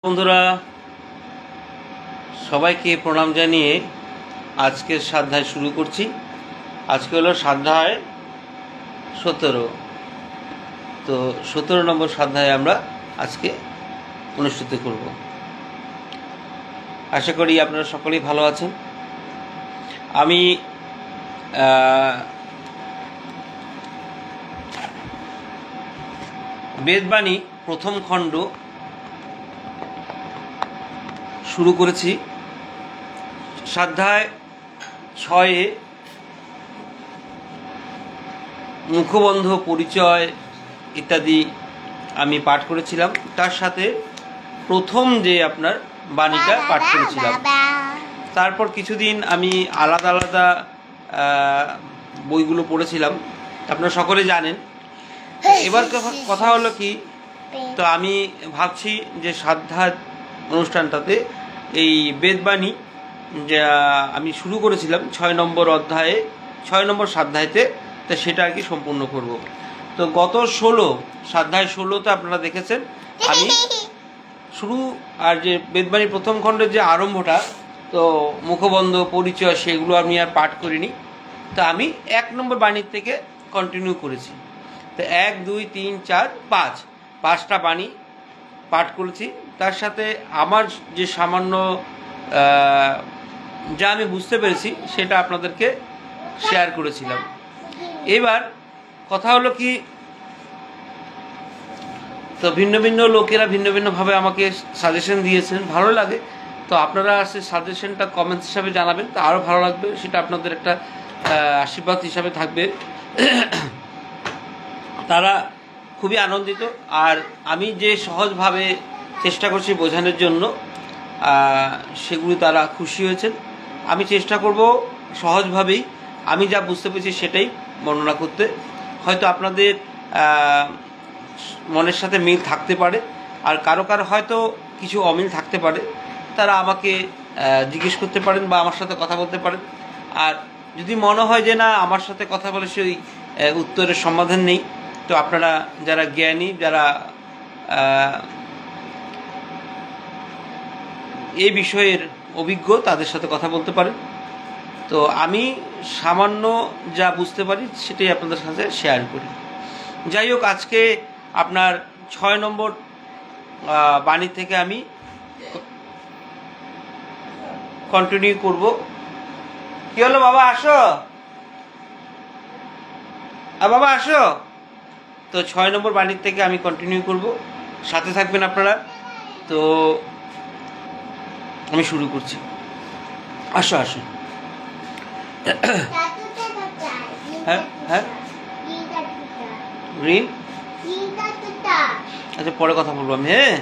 বন্ধুরা সবাইকে প্রণাম জানিয়ে আজকের সাধ্যায় শুরু করছি। আজকে হলো সাধ্যায় 17। তো 17 নম্বর সাধ্যায় আমরা আজকে অনুষ্ঠিত করব। আশা করি আপনারা সকলেই ভালো আছেন। আমি বেদবাণী প্রথম খণ্ড শুরু করেছি। সাধ্যায় 6-এ মুখবন্ধ পরিচয় ইত্যাদি আমি পাঠ করেছিলাম, তার সাথে প্রথম যে আপনার বাণীটা পাঠ করেছিলাম। তারপর কিছুদিন আমি আলাদা আলাদা বইগুলো পড়েছিলাম, আপনারা সকলে জানেন। এবার কথা হলো কি, তো আমি ভাবছি যে সাধ্যায় অনুষ্ঠানটাতে এই বেদবাণী যা আমি শুরু করেছিলাম 6 নম্বর অধ্যায়ে 6 নম্বর সাধ্যায়তে, তো সেটা আর কি সম্পূর্ণ করব। তো গত 16 সাধ্যায় 16তে আপনারা দেখেছেন আমি শুরু আর যে বেদবাণীর প্রথম খণ্ডের যে আরম্ভটা, তো মুখবন্ধ পরিচয় সেগুলো আমি আর পাঠ করিনি। তো আমি 1 নম্বর বাণীর থেকে কন্টিনিউ করেছি। তো 1, 2, 3, 4, 5টা বাণী পাঠ করেছি। তার সাথে আমার যে সামান্য যা আমি বুঝতে পেরেছি সেটা আপনাদেরকে শেয়ার করেছিলাম। এবার কথা হলো কি, তো ভিন্ন ভিন্ন লোকেরা ভিন্ন ভিন্নভাবে আমাকে সাজেশন দিয়েছেন, ভালো লাগে। তো আপনারা সে সাজেশনটা কমেন্টস হিসাবে জানাবেন, তো আরও ভালো লাগবে, সেটা আপনাদের একটা আশীর্বাদ হিসাবে থাকবে। তারা খুবই আনন্দিত, আর আমি যে সহজভাবে চেষ্টা করছি বোঝানোর জন্য সেগুলি তারা খুশি হয়েছেন। আমি চেষ্টা করব সহজভাবেই আমি যা বুঝতে পেরেছি সেটাই বর্ণনা করতে। হয়তো আপনাদের মনের সাথে মিল থাকতে পারে, আর কারো কারো হয়তো কিছু অমিল থাকতে পারে। তারা আমাকে জিজ্ঞেস করতে পারেন বা আমার সাথে কথা বলতে পারেন। আর যদি মনে হয় যে না, আমার সাথে কথা বলে সেই উত্তরের সমাধান নেই, তো আপনারা যারা জ্ঞানী, যারা এই বিষয়ের অভিজ্ঞ, তাদের সাথে কথা বলতে পারেন। তো আমি সামান্য যা বুঝতে পারি সেটাই আপনাদের সাথে শেয়ার করি। যাই হোক, আজকে আপনার 6 নম্বর বাণী থেকে আমি কন্টিনিউ করব। কি হলো বাবা, আসো, বাবা আসো। তো 6 নম্বর বাণীর থেকে আমি কন্টিনিউ করব, সাথে থাকবেন আপনারা। তো আমি শুরু করছি। আসো আসো। হ্যাঁ হ্যাঁ, গ্রিন। আচ্ছা, পরে কথা বলবো আমি। হ্যাঁ,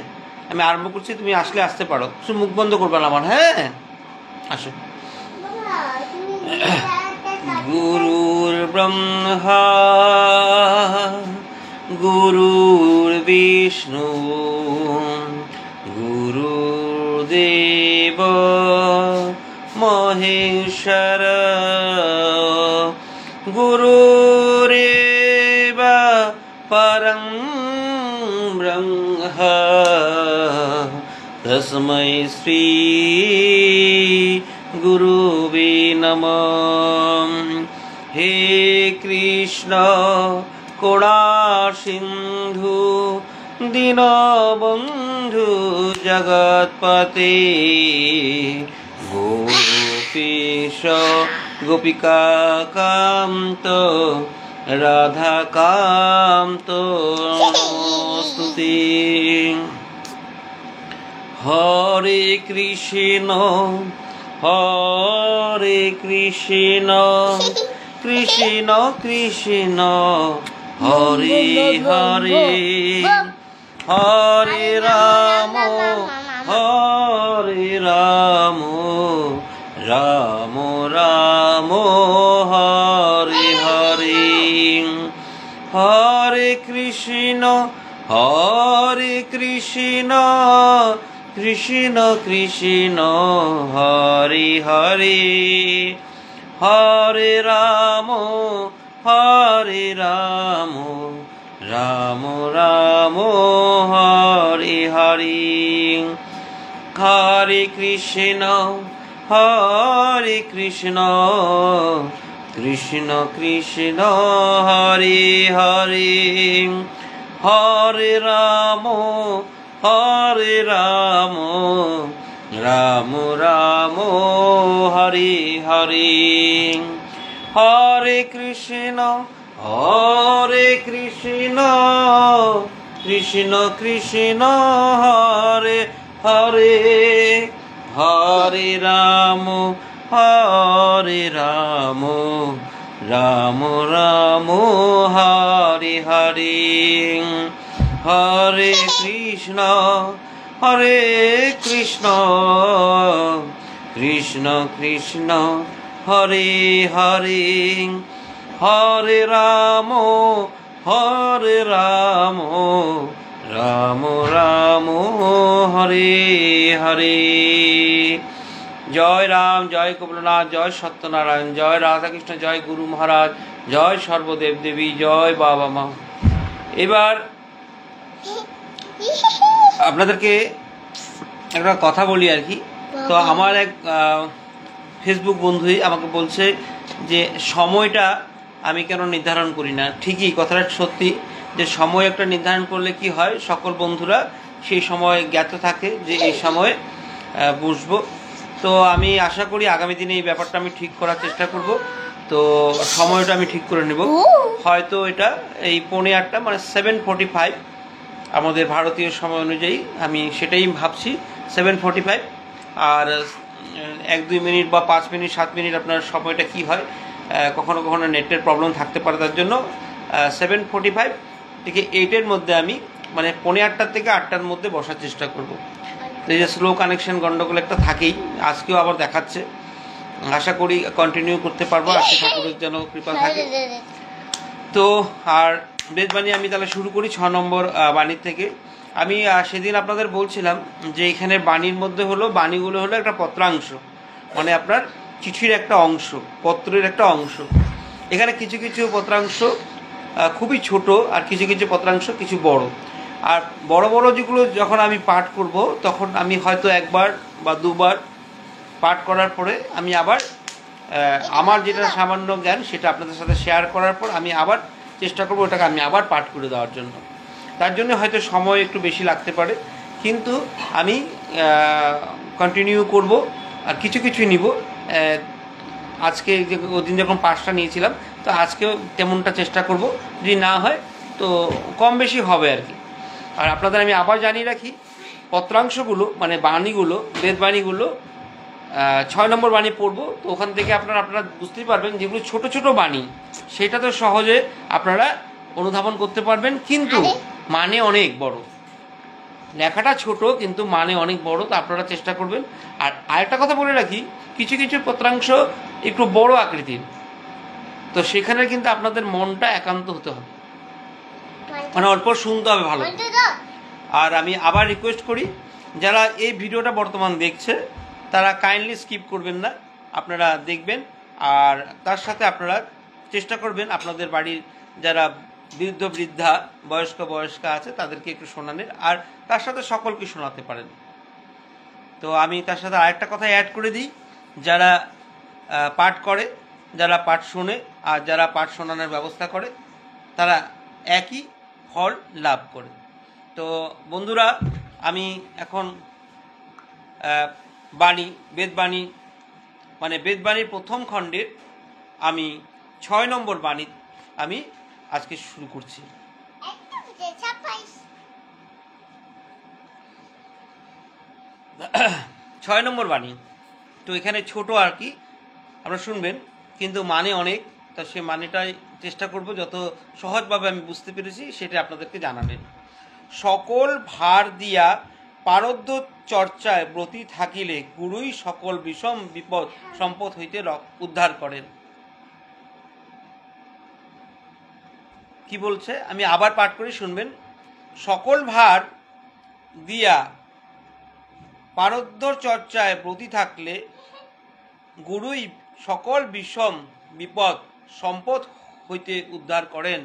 আমি আরম্ভ করছি, তুমি আসলে আসতে পারো, শুধু মুখ বন্ধ করবে না আমার। হ্যাঁ, আসো। গুরুর ব্রহ্মা গুরুর বিষ্ণু গুরুদেব মহেশ্বর গুরুরেব পরং ব্রহ্ম তস্मै শ্রী গুরুবে নমঃ। হে কৃষ্ণ করুণা সিন্ধু দীনবন্ধু জগৎপতে গোপীশ গোপিকাকান্ত রাধাকান্ত নমস্তুতে। হরে কৃষ্ণ হরে কৃষ্ণ কৃষ্ণ কৃষ্ণ হরে হরে, হরে রাম হরে রাম রাম রাম হরে হরে। হরে কৃষ্ণ কৃষ্ণ কৃষ্ণ হরে হরে, হরে রাম রাম রাম হরে হরে। হরে কৃষ্ণ হরে কৃষ্ণ কৃষ্ণ কৃষ্ণ হরে হরে হরে রাম রাম রাম হরে হরে হরে কৃষ্ণ কৃষ্ণ কৃষ্ণ হরে হরে হরে রাম রাম রাম হরে হরে হরে কৃষ্ণ কৃষ্ণ কৃষ্ণ হরে হরে হরে রাম রাম রাম হরে হরে। জয় রাম, জয় কমলনাথ, জয় সত্যনারায়ণ, জয় রাধাকৃষ্ণ, জয় গুরু মহারাজ, জয় সর্বদেব দেবী, জয় বাবা মা। এবার আপনাদেরকে একটা কথা বলি আর কি। তো আমার এক ফেসবুক বন্ধুই আমাকে বলছে যে সময়টা আমি কেন নির্ধারণ করি না। ঠিকই, কথাটা সত্যি যে সময় একটা নির্ধারণ করলে কি হয়, সকল বন্ধুরা সেই সময় জ্ঞাত থাকে যে এই সময়ে বসবো। তো আমি আশা করি আগামী দিনে এই ব্যাপারটা আমি ঠিক করার চেষ্টা করব। তো সময়টা আমি ঠিক করে নেব, হয়তো এটা এই 8:45 মানে 7:45 আমাদের ভারতীয় সময় অনুযায়ী আমি সেটাই ভাবছি, 7:45। আর 1-2 মিনিট বা 5 মিনিট 7 মিনিট আপনার সময়টা কি হয়, কখনো কখনো নেটের প্রবলেম থাকতে পারে, তার জন্য 7:45 থেকে 8-এর মধ্যে আমি মানে 7:45 থেকে 8টার মধ্যে বসার চেষ্টা করব। তো এই যে স্লো কানেকশন গন্ডগোল একটা থাকেই, আজকেও আবার দেখাচ্ছে। আশা করি কন্টিনিউ করতে পারবো, আজকে ঠাকুরের যেন কৃপা থাকে। তো আর বেদবাণী আমি তাহলে শুরু করি 6 নম্বর বাণীর থেকে। আমি সেদিন আপনাদের বলছিলাম যে এখানে বাণীর মধ্যে হলো, বাণীগুলো হলো একটা পত্রাংশ, মানে আপনার চিঠির একটা অংশ, পত্রের একটা অংশ। এখানে কিছু কিছু পত্রাংশ খুবই ছোট, আর কিছু কিছু পত্রাংশ কিছু বড়। আর বড় বড় যেগুলো যখন আমি পাঠ করব, তখন আমি হয়তো 1বার বা 2বার পাঠ করার পরে আমি আবার আমার যেটা সামান্য জ্ঞান সেটা আপনাদের সাথে শেয়ার করার পর আমি আবার চেষ্টা করব ওটাকে আমি আবার পাঠ করে দেওয়ার জন্য। তার জন্য হয়তো সময় একটু বেশি লাগতে পারে, কিন্তু আমি কন্টিনিউ করব। আর কিছু কিছুই নিব। আজকে যে ওদিন যখন 5টা নিয়েছিলাম, তো আজকেও তেমনটা চেষ্টা করব, যদি না হয় তো কম বেশি হবে আর কি। আর আপনাদের আমি আবার জানিয়ে রাখি, পত্রাংশগুলো মানে বাণীগুলো, বেদবাণীগুলো 6 নম্বর বাণী পড়বো। তো ওখান থেকে আপনারা বুঝতেই পারবেন যেগুলো ছোট ছোট বাণী, সেটা তো সহজে আপনারা অনুধাবন করতে পারবেন, কিন্তু মানে অনেক বড়। লেখাটা ছোট কিন্তু মানে অনেক বড়, তো আপনারা চেষ্টা করবেন। আর আরেকটা কথা বলে রাখি, কিছু কিছু পত্রাংশ একটু বড় আকৃতির, তো সেখানে কিন্তু আপনাদের মনটা একান্ত হতে হবে, মানে অল্প শুনতে হবে ভালো। আর আমি আবার রিকোয়েস্ট করি, যারা এই ভিডিওটা বর্তমান দেখছে তারা কাইন্ডলি স্কিপ করবেন না, আপনারা দেখবেন। আর তার সাথে আপনারা চেষ্টা করবেন আপনাদের বাড়ির যারা বৃদ্ধ বৃদ্ধা বয়স্কা আছে তাদেরকে একটু শোনানোর, আর তার সাথে সকলকে শোনাতে পারেন। তো আমি তার সাথে আরেকটা কথা অ্যাড করে দিই, যারা পাঠ করে, যারা পাঠ শোনে, আর যারা পাঠ শোনানোর ব্যবস্থা করে, তারা একই ফল লাভ করে। তো বন্ধুরা, আমি এখন বাণী, বেদবাণী মানে বেদবাণীর প্রথম খণ্ডের আমি 6 নম্বর বাণী আমি আজকে শুরু করছি। 6 নম্বর বাণী। তো এখানে ছোট আর কি, আপনারা শুনবেন, কিন্তু মানে অনেক। তা সে মানেটাই চেষ্টা করব যত সহজভাবে আমি বুঝতে পেরেছি সেটা আপনাদেরকে জানাবেন। সকল ভার দিয়া পারদ্ধ চর্চায় ব্রতী থাকিলে গুরুই সকল বিষম বিপদ সম্পদ হইতে উদ্ধার করেন। কি বলছে আমি আবার পাঠ করে শুনবেন। সকল ভার দিয়া পারদ্ধ চর্চায় ব্রতী থাকলে গুরুই সকল বিষম বিপদ সম্পদ হইতে উদ্ধার করেন।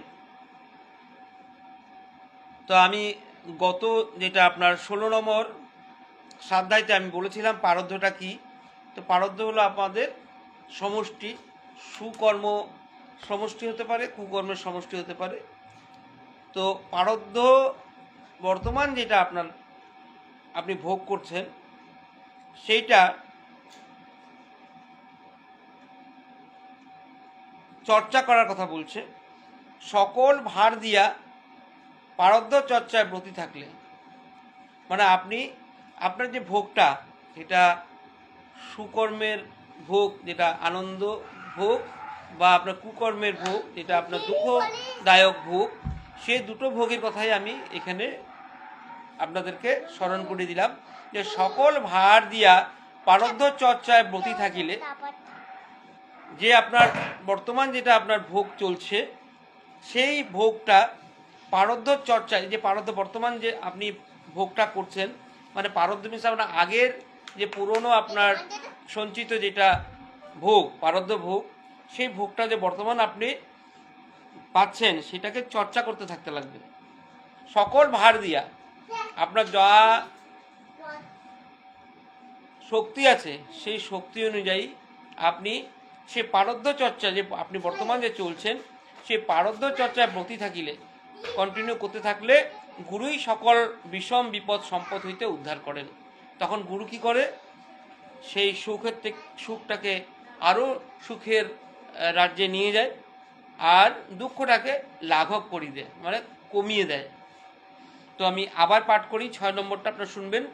তো আমি গত যেটা আপনার 16 নম্বর স্বাধ্যায়তে আমি বলেছিলাম পারদ্ধটা কি। তো পারদ্ধ হলো আমাদের সমষ্টি, সুকর্ম সমষ্টি হতে পারে, কুকর্মের সমষ্টি হতে পারে। তো পারদ্ধ বর্তমান যেটা আপনি ভোগ করছেন সেইটা চর্চা করার কথা বলছে। সকল ভার দিয়া পারদ্ধ চর্চায় ব্রতী থাকলে, মানে আপনার যে ভোগটা, এটা সুকর্মের ভোগ যেটা আনন্দ ভোগ, বা আপনার কুকর্মের ভোগ যেটা আপনার দুঃখদায়ক ভোগ, সেই দুটো ভোগের কথাই আমি এখানে আপনাদেরকে স্মরণ করে দিলাম। যে সকল ভার দিয়া পারদ্ধ চর্চায় ব্রতী থাকিলে, যে আপনার বর্তমান যেটা আপনার ভোগ চলছে সেই ভোগটা পারদ্ধ চর্চায়, যে পারদ্ধ বর্তমান যে আপনি ভোগটা করছেন, মানে পারদ্ধ মিনস আপনার আগের যে পুরনো আপনার সঞ্চিত যেটা ভোগ, পারদ্ধ ভোগ, সেই ভোগটা যে বর্তমান আপনি পাচ্ছেন সেটাকে চর্চা করতে থাকতে লাগবে। সকল ভার দিয়া আপনার যা শক্তি আছে সেই শক্তি অনুযায়ী আপনি সে পারদ্ধ চর্চা, যে আপনি বর্তমান যে চলছেন সেই পারদ্ধ চর্চায় ব্রতী থাকিলে, কন্টিনিউ করতে থাকলে গুরুই সকল বিষম বিপদ সম্পদ হইতে উদ্ধার করেন। তখন গুরু কি করে, সেই সুখটাকে আরও সুখের রাজ্যে নিয়ে যায়, আর দুঃখটাকে লাঘব করিয়ে দেয়, মানে কমিয়ে দেয়। তো আমি আবার পাঠ করি, 6 নম্বরটা আপনারা শুনবেন।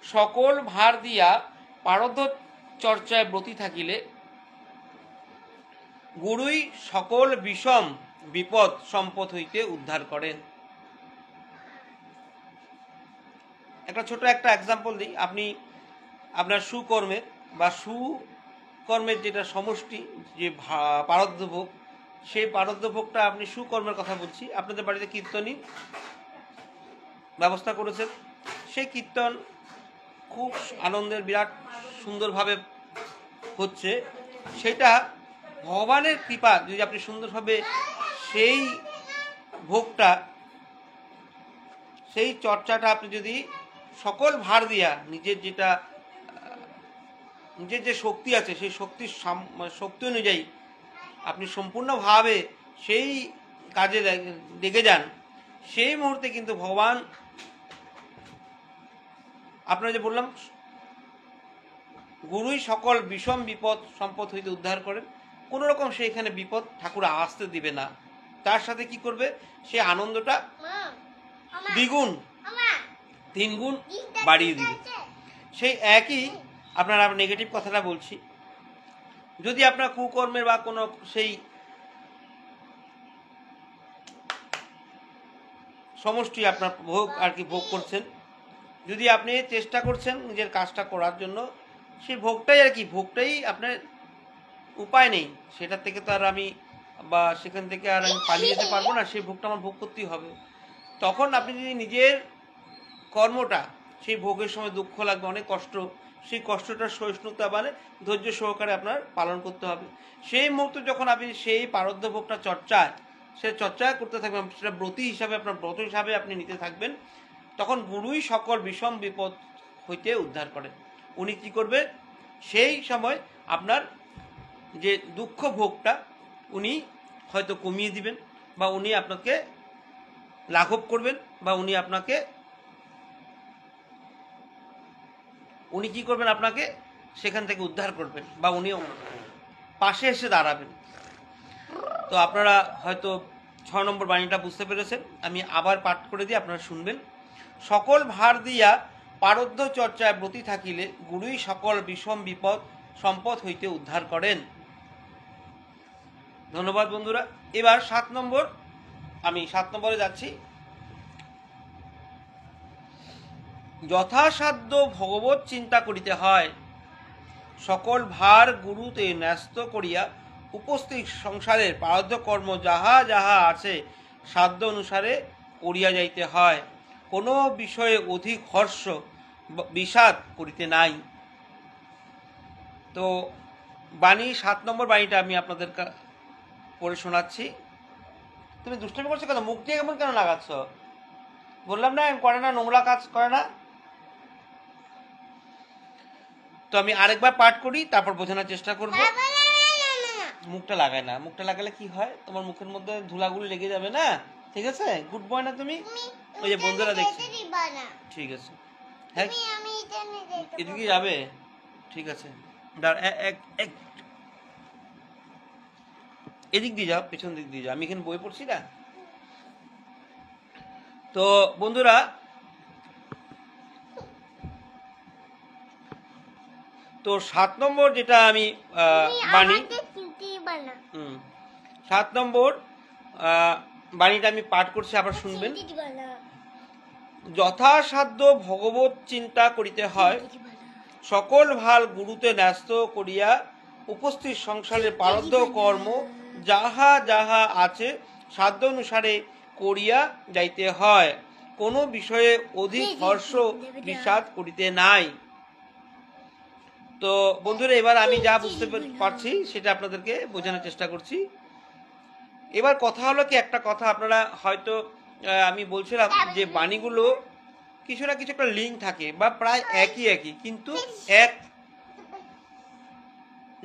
সকল ভার দিয়া পারদ্ধ চর্চায় ব্রতী থাকিলে গুরুই সকল বিষম বিপদ সম্পদ হইতে উদ্ধার করেন। একটা ছোট একটা এক্সাম্পল দিই। আপনি আপনার সুকর্মের যেটা সমষ্টি, যে পারদ্ধ ভোগ, সেই পারদ্ধ ভোগটা আপনি সুকর্মের কথা বলছি। আপনাদের বাড়িতে কীর্তনী ব্যবস্থা করেছেন, সেই কীর্তন খুব আনন্দের, বিরাট সুন্দরভাবে হচ্ছে। সেটা ভগবানের কৃপা, যদি আপনি সুন্দরভাবে সেই ভোগটা, সেই চর্চাটা আপনি যদি সকল ভার দিয়া নিজের যে শক্তি আছে সেই শক্তি অনুযায়ী আপনি সম্পূর্ণভাবে সেই কাজে লেগে যান, সেই মুহূর্তে কিন্তু ভগবান, আপনারা যে বললাম গুরুই সকল বিষম বিপদ সম্পদ হইতে উদ্ধার করেন, কোনো রকম সেইখানে বিপদ ঠাকুর আসতে দিবে না। তার সাথে কি করবে, সে আনন্দটা দ্বিগুণ 3 গুণ বাড়িয়ে দিবে। সেই একই আপনার নেগেটিভ কথাটা বলছি, যদি আপনার কুকর্মের বা কোনো সেই সমষ্টি আপনার ভোগ আর কি ভোগ করছেন, যদি আপনি চেষ্টা করছেন নিজের কাজটা করার জন্য, সেই ভোগটাই আর কি, ভোগটাই আপনার উপায় নেই, সেটার থেকে তো আর আমি বা সেখান থেকে আর আমি পালিয়ে যেতে পারবো না, সেই ভোগটা আমার ভোগ করতেই হবে। তখন আপনি যদি নিজের কর্মটা, সেই ভোগের সময় দুঃখ লাগবে, অনেক কষ্ট, সেই কষ্টটার সহিষ্ণুতা মানে ধৈর্য সহকারে আপনার পালন করতে হবে। সেই মুহূর্তে যখন আপনি সেই পারদ্ধ ভোগটা চর্চা করতে থাকবেন, সেটা ব্রতী হিসাবে, আপনার ব্রত হিসাবে আপনি নিতে থাকবেন, তখন গুরুই সকল বিষম বিপদ হইতে উদ্ধার করেন। উনি কি করবে, সেই সময় আপনার যে দুঃখ ভোগটা উনি হয়তো কমিয়ে দিবেন, বা উনি আপনাকে লাঘব করবেন, বা উনি কি করবেন, আপনাকে সেখান থেকে উদ্ধার করবেন, বা উনি পাশে এসে দাঁড়াবেন। তো আপনারা হয়তো 6 নম্বর বাণীটা বুঝতে পেরেছেন, আমি আবার পাঠ করে দিই, আপনারা শুনবেন। সকল ভার দিয়া পারদ্ধ চর্চায় ব্রতী থাকিলে গুরুই সকল বিষম বিপদ সম্পদ হইতে উদ্ধার করেন। ধন্যবাদ বন্ধুরা। এবার 7 নম্বর, আমি 7 নম্বরে যাচ্ছি। যথাসাধ্য ভগবত চিন্তা করিতে হয়, সকল ভার গুরুতে ন্যস্ত করিয়া উপস্থিত সংসারের প্রারব্ধ কর্ম যাহা যাহা আছে সাধ্য অনুসারে করিয়া যাইতে হয়, কোনো বিষয়ে অধিক হর্ষ বিষাদ করিতে নাই। তো বাণী 7 নম্বর বাণীটা আমি আপনাদের পড়ে শোনাচ্ছি। তুমি দুষ্টমি করছো কেন, মুখ দিয়ে কেমন কেন লাগাচ্ছ? বললাম না করে না, নোংরা কাজ করে না। তো আমি আরেকবার পাঠ করি, তারপর বোঝানোর চেষ্টা করব। মুখটা লাগায় না, মুখটা লাগালে কি হয়, তোমার মুখের মধ্যে ধুলাগুলি লেগে যাবে না। ঠিক আছে, গুড বয় না তুমি? ওই যে বন্ধুরা দেখছে। ঠিক আছে, হ্যাঁ এদিকে যাবে। ঠিক আছে, এদিক দিয়ে যাও, পেছন দিক দিয়ে যাও, আমি এখানে বই পড়ছি না। তো বন্ধুরা, তো 7 নম্বর যেটা আমি বাণী, 7 নম্বর বাণীটা আমি পাঠ করছি, আবার শুনবেন। যথাসাধ্য ভগবত চিন্তা করিতে হয়, সকল ভাল গুরুতে ন্যস্ত করিয়া উপস্থিত সংসারের পারদ্ধ কর্ম যাহা যাহা আছে সাধ্য অনুসারে করিয়া যাইতে হয়, কোনো বিষয়ে অধিক হর্ষ বিষাদ করিতে নাই। তো বন্ধুরা, এবার আমি যা বুঝতে পারছি সেটা আপনাদেরকে বোঝানোর চেষ্টা করছি। এবার কথা হলো কি, একটা কথা আপনারা হয়তো, আমি বলছিলাম যে বাণীগুলো কিছু না কিছু একটা লিঙ্ক থাকে বা প্রায় একই, কিন্তু এক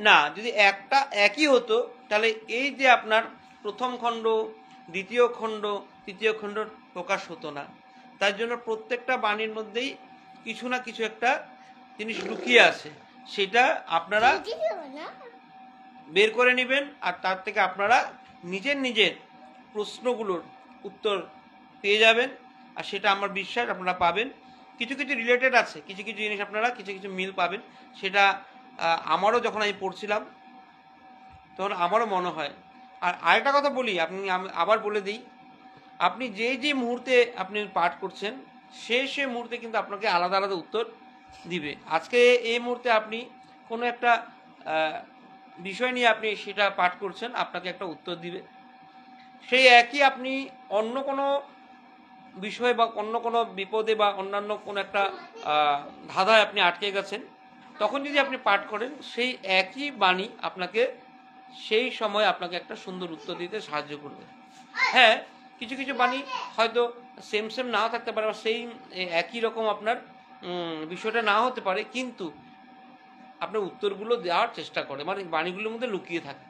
না, যদি একটা একই হতো তাহলে এই যে আপনার প্রথম খণ্ড, দ্বিতীয় খণ্ড, তৃতীয় খণ্ড প্রকাশ হতো না। তার জন্য প্রত্যেকটা বাণীর মধ্যেই কিছু না কিছু একটা জিনিস লুকিয়ে আছে, সেটা আপনারা বের করে নেবেন, আর তার থেকে আপনারা নিজের প্রশ্নগুলোর উত্তর পেয়ে যাবেন। আর সেটা আমার বিশ্বাস আপনারা পাবেন। কিছু কিছু রিলেটেড আছে, কিছু কিছু জিনিস আপনারা কিছু কিছু মিল পাবেন। সেটা আমারও যখন আমি পড়ছিলাম তখন আমারও মনে হয়। আর আরেকটা কথা বলি, আমি আবার বলে দিই, আপনি যে মুহূর্তে আপনি পাঠ করছেন সে মুহূর্তে কিন্তু আপনাকে আলাদা আলাদা উত্তর দিবে। আজকে এই মুহূর্তে আপনি কোনো একটা বিষয় নিয়ে আপনি সেটা পাঠ করছেন, আপনাকে একটা উত্তর দিবে। সেই একই আপনি অন্য কোনো বিষয় বা অন্য কোনো বিপদে বা অন্যান্য কোনো একটা ধাঁধায় আপনি আটকে গেছেন, তখন যদি আপনি পাঠ করেন সেই একই বাণী আপনাকে সেই সময় আপনাকে একটা সুন্দর উত্তর দিতে সাহায্য করবে। হ্যাঁ, কিছু কিছু বাণী হয়তো সেম নাও থাকতে পারে, সেই একই রকম আপনার বিষয়টা নাও হতে পারে, কিন্তু আপনার উত্তরগুলো দেওয়ার চেষ্টা করে, মানে বাণীগুলোর মধ্যে লুকিয়ে থাকে।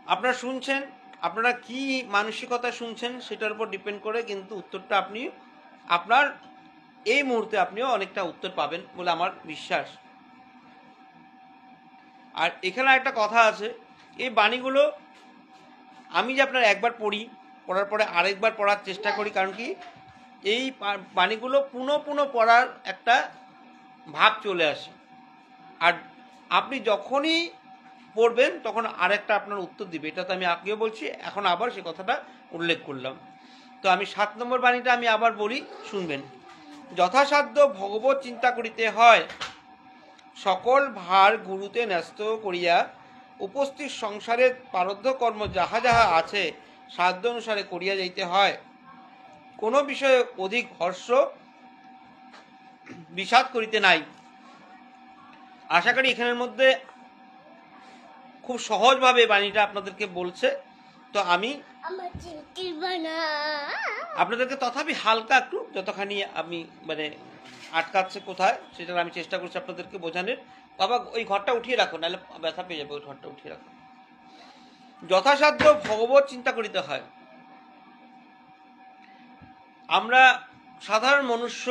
আপনারা শুনছেন, আপনারা কি মানসিকতা শুনছেন সেটার উপর ডিপেন্ড করে কিন্তু উত্তরটা আপনি আপনার এই মুহূর্তে আপনিও অনেকটা উত্তর পাবেন বলে আমার বিশ্বাস। আর এখানে একটা কথা আছে, এই বাণীগুলো আমি যে আপনার একবার পড়ার পরে আরেকবার পড়ার চেষ্টা করি, কারণ কি এই বাণীগুলো পুনঃ পড়ার একটা ভাব চলে আসে। আর আপনি যখনই পড়বেন তখন আরেকটা আপনার উত্তর দিবে, এটা তো আমি আগেও বলছি, এখন আবার সে কথাটা উল্লেখ করলাম। তো আমি 7 নম্বর বাণীটা আমি আবার বলি, শুনবেন। যথাসাধ্য ভগবত চিন্তা করিতে হয়, সকল ভার গুরুতে ন্যস্ত করিয়া উপস্থিত সংসারের পারদ্ধ কর্ম যাহা যাহা আছে সাধ্য অনুসারে করিয়া যাইতে হয়, কোনো বিষয়ে অধিক হর্ষ বিষাদ করিতে নাই। আশা করি এখানের মধ্যে খুব সহজভাবে বাণীটা আপনাদেরকে বলছে। তো আমি আপনাদেরকে তথাপি হালকা একটু যতখানি আমি মানে আটকাচ্ছে কোথায় সেটা আমি চেষ্টা করছি আপনাদেরকে বোঝানোর। বাবা ওই ঘরটা উঠিয়ে রাখো, নাহলে ব্যথা পেয়ে যাবে, ওই ঘরটা উঠিয়ে রাখো। যথাসাধ্য ভগবত চিন্তা করিতে হয়। আমরা সাধারণ মনুষ্য,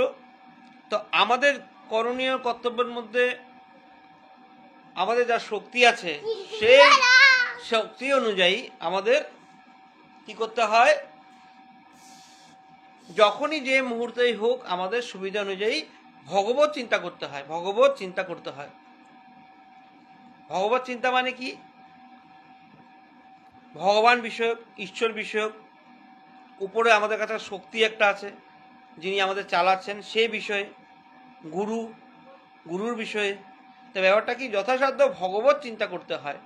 তো আমাদের করণীয় কর্তব্যের মধ্যে আমাদের যা শক্তি আছে সেই শক্তি অনুযায়ী আমাদের কি করতে হয়, যখনই যে মুহূর্তেই হোক আমাদের সুবিধা অনুযায়ী ভগবত চিন্তা করতে হয়। ভগবত চিন্তা করতে হয়। ভগবত চিন্তা মানে কি? ভগবান বিষয়ক, ঈশ্বর বিষয়ক, উপরে আমাদের কাছে শক্তি একটা আছে যিনি আমাদের চালাচ্ছেন, সেই বিষয়ে, গুরুর বিষয়ে। তো ব্যাপারটা কি, যথাসাধ্য ভগবত চিন্তা করতে হয়।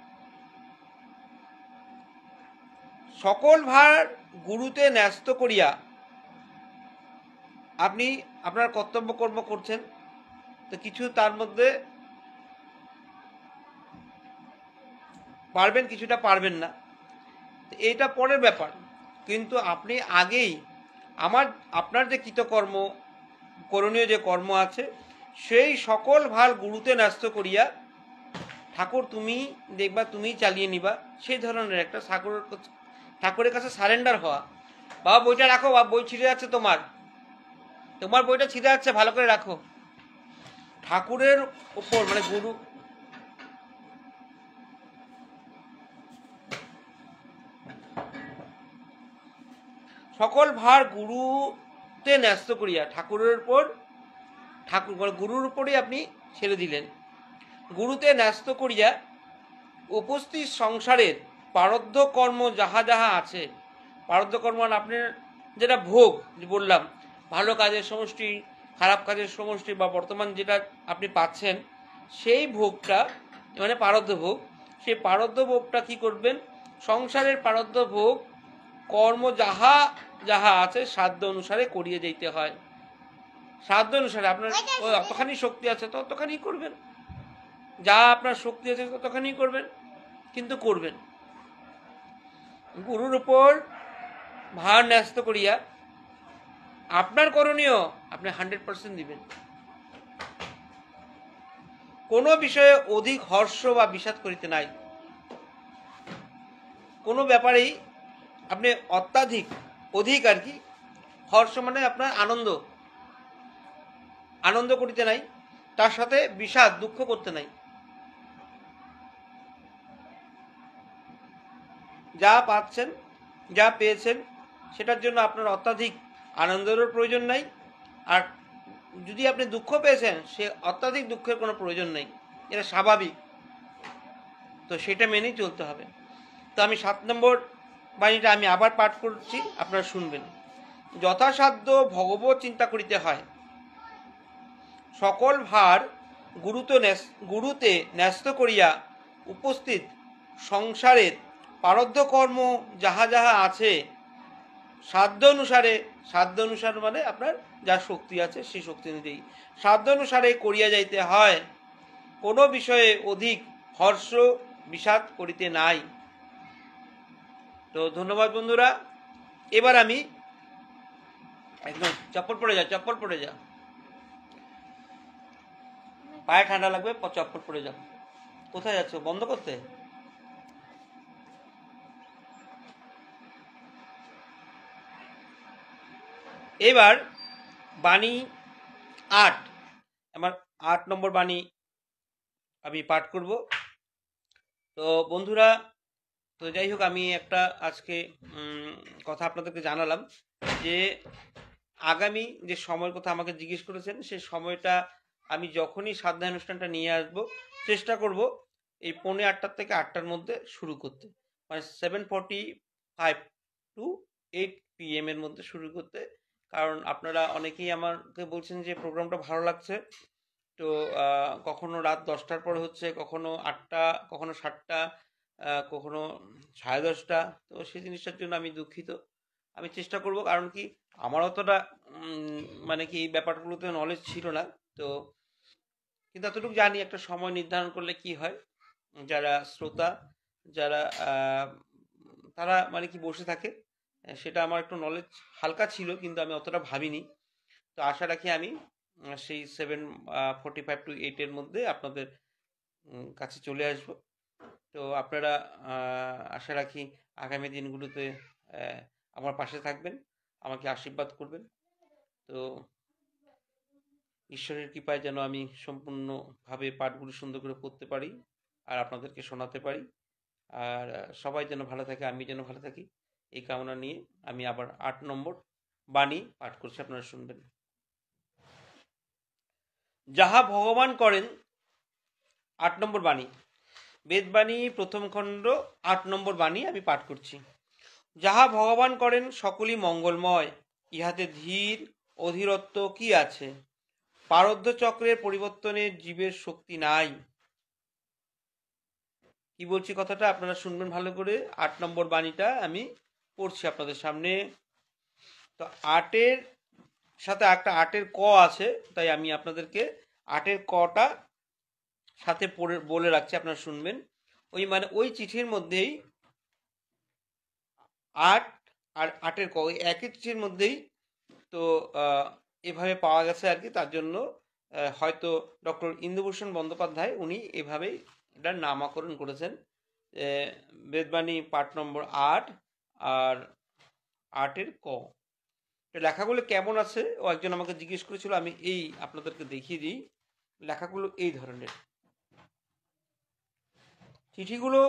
সকল ভার গুরুতে ন্যস্ত করিয়া আপনি আপনার কর্তব্য কর্ম করছেন, তো কিছু তার মধ্যে পারবেন, কিছুটা পারবেন না, এইটা পরের ব্যাপার। কিন্তু আপনি আগেই আপনার যে কৃতকর্ম, করণীয় যে কর্ম আছে সেই সকল ভার গুরুতে ন্যস্ত করিয়া ঠাকুর তুমি দেখবা তুমি চালিয়ে নিবা, সেই ধরনের একটা ঠাকুরের কাছে সারেন্ডার হওয়া। বাবা বইটা রাখো, বাবা বই ছিঁড়ে যাচ্ছে, তোমার বইটা ছিঁড়ে যাচ্ছে, ভালো করে রাখো। ঠাকুরের উপর মানে গুরু, সকল ভার গুরুতে ন্যস্ত করিয়া ঠাকুরের উপর, গুরুর উপরেই আপনি ছেড়ে দিলেন। গুরুতে ন্যস্ত করিয়া উপস্থিত সংসারের পারদ্ধ কর্ম যাহা যাহা আছে, পারদ্ধ কর্ম মানে আপনার যেটা ভোগ বললাম, ভালো কাজের সমষ্টি, খারাপ কাজের সমষ্টি, বা বর্তমান যেটা আপনি পাচ্ছেন সেই ভোগটা মানে পারদ্ধ ভোগ, সেই পারদ্ধ ভোগটা কি করবেন, সংসারের পারদ্ধ ভোগ কর্ম যাহা যাহা আছে সাধ্য অনুসারে করিয়ে যেতে হয়। সাধ্য অনুসারে আপনার অতখানি শক্তি আছে ততখানি করবেন, যা আপনার শক্তি আছে ততখানি করবেন, কিন্তু করবেন। গুরুর উপর ভার ন্যস্ত করিয়া আপনার করণীয় আপনি 100% দিবেন। কোনো বিষয়ে অধিক হর্ষ বা বিষাদ করিতে নাই। কোনো ব্যাপারেই আপনি অধিক আর কি, হর্ষ মানে আপনার আনন্দ করিতে নাই, তার সাথে বিষাদ দুঃখ করতে নাই। যা পাচ্ছেন, যা পেয়েছেন, সেটার জন্য আপনার অত্যাধিক আনন্দেরও প্রয়োজন নাই, আর যদি আপনি দুঃখ পেয়েছেন সে অত্যাধিক দুঃখের কোনো প্রয়োজন নেই, এটা স্বাভাবিক। তো সেটা মেনেই চলতে হবে। তো আমি 7 নম্বর বাণীটা আমি আবার পাঠ করছি, আপনারা শুনবেন। যথাসাধ্য ভগবত চিন্তা করিতে হয়, সকল ভার গুরুতে ন্যস্ত করিয়া উপস্থিত সংসারের পারদ্ধ কর্ম যাহা যাহা আছে সাধ্য অনুসারে মানে আপনার যা শক্তি আছে সেই শক্তি অনুযায়ী সাধ্য অনুসারে করিয়া যাইতে হয়। কোনো বিষয়ে অধিক হর্ষ বিষাদ করিতে নাই। তো ধন্যবাদ বন্ধুরা। এবার আমি একদম চপ্পল পরে যা, পায়ে ঠান্ডা লাগবে, চপ্পল পরে যাও। কোথায় যাচ্ছ, বন্ধ করতে? এবার বাণী 8, আমার 8 নম্বর বাণী আমি পাঠ করব। তো বন্ধুরা, তো যাই হোক, আমি একটা আজকে কথা আপনাদেরকে জানালাম যে আগামী যে সময়ের কথা আমাকে জিজ্ঞেস করেছেন, সেই সময়টা আমি যখনই সাধ্যায় অনুষ্ঠানটা নিয়ে আসব চেষ্টা করব এই 7:45 থেকে 8টার মধ্যে শুরু করতে, মানে 7:45 to 8 PM এর মধ্যে শুরু করতে। কারণ আপনারা অনেকেই আমাকে বলছেন যে প্রোগ্রামটা ভালো লাগছে, তো কখনো রাত 10টার পর হচ্ছে, কখনো 8টা, কখনো 7টা, কখনো 10:30। তো সেই জিনিসটার জন্য আমি দুঃখিত। আমি চেষ্টা করব, কারণ কি আমার অতটা মানে কি এই ব্যাপারগুলোতে নলেজ ছিল না, তো কিন্তু এতটুকু জানি একটা সময় নির্ধারণ করলে কি হয়, যারা শ্রোতা, যারা তারা মানে কি বসে থাকে, সেটা আমার একটু নলেজ হালকা ছিল, কিন্তু আমি অতটা ভাবিনি। তো আশা রাখি আমি সেই 7:45 to 8 মধ্যে আপনাদের কাছে চলে আসব। তো আপনারা আশা রাখি আগামী দিনগুলোতে আমার পাশে থাকবেন, আমাকে আশীর্বাদ করবেন। তো ঈশ্বরের কৃপায় যেন আমি সম্পূর্ণভাবে পাঠগুলো সুন্দর করে পড়তে পারি আর আপনাদেরকে শোনাতে পারি, আর সবাই যেন ভালো থাকে, আমি যেন ভালো থাকি, এই কামনা নিয়ে আমি আবার 8 নম্বর বাণী পাঠ করছি, আপনারা শুনবেন। যাহা ভগবান করেন, 8 নম্বর বাণী, বেদবাণী প্রথম খণ্ড 8 নম্বর বাণী আমি পাঠ করছি। যাহা ভগবান করেন সকলই মঙ্গলময়, ইহাতে ধীর অধীরত্ব কি আছে, পারদ্ধ চক্রের পরিবর্তনে জীবের শক্তি নাই। কি বলছি কথাটা আপনারা শুনবেন ভালো করে। 8 নম্বর বাণীটা আমি পড়ছি আপনাদের সামনে। তো 8-এর সাথে একটা 8-এর ক আছে, তাই আমি আপনাদেরকে 8-এর কটা সাথে পড়ে বলে রাখছি, আপনারা শুনবেন। ওই মানে ওই চিঠির মধ্যেই 8 আর 8-এর ক ওই একই চিঠির মধ্যেই, তো এভাবে পাওয়া গেছে আর কি, তার জন্য হয়তো ডক্টর ইন্দুভূষণ বন্দ্যোপাধ্যায় উনি এভাবেই এটার নামকরণ করেছেন। বেদবাণী পাঠ নম্বর 8 আর 8-এর ক। লেখাগুলো কেমন আছে ও একজন আমাকে জিজ্ঞেস করেছিল, আমি এই আপনাদেরকে দেখিয়ে দিই। লেখাগুলো এই ধরনের। চিঠিগুলো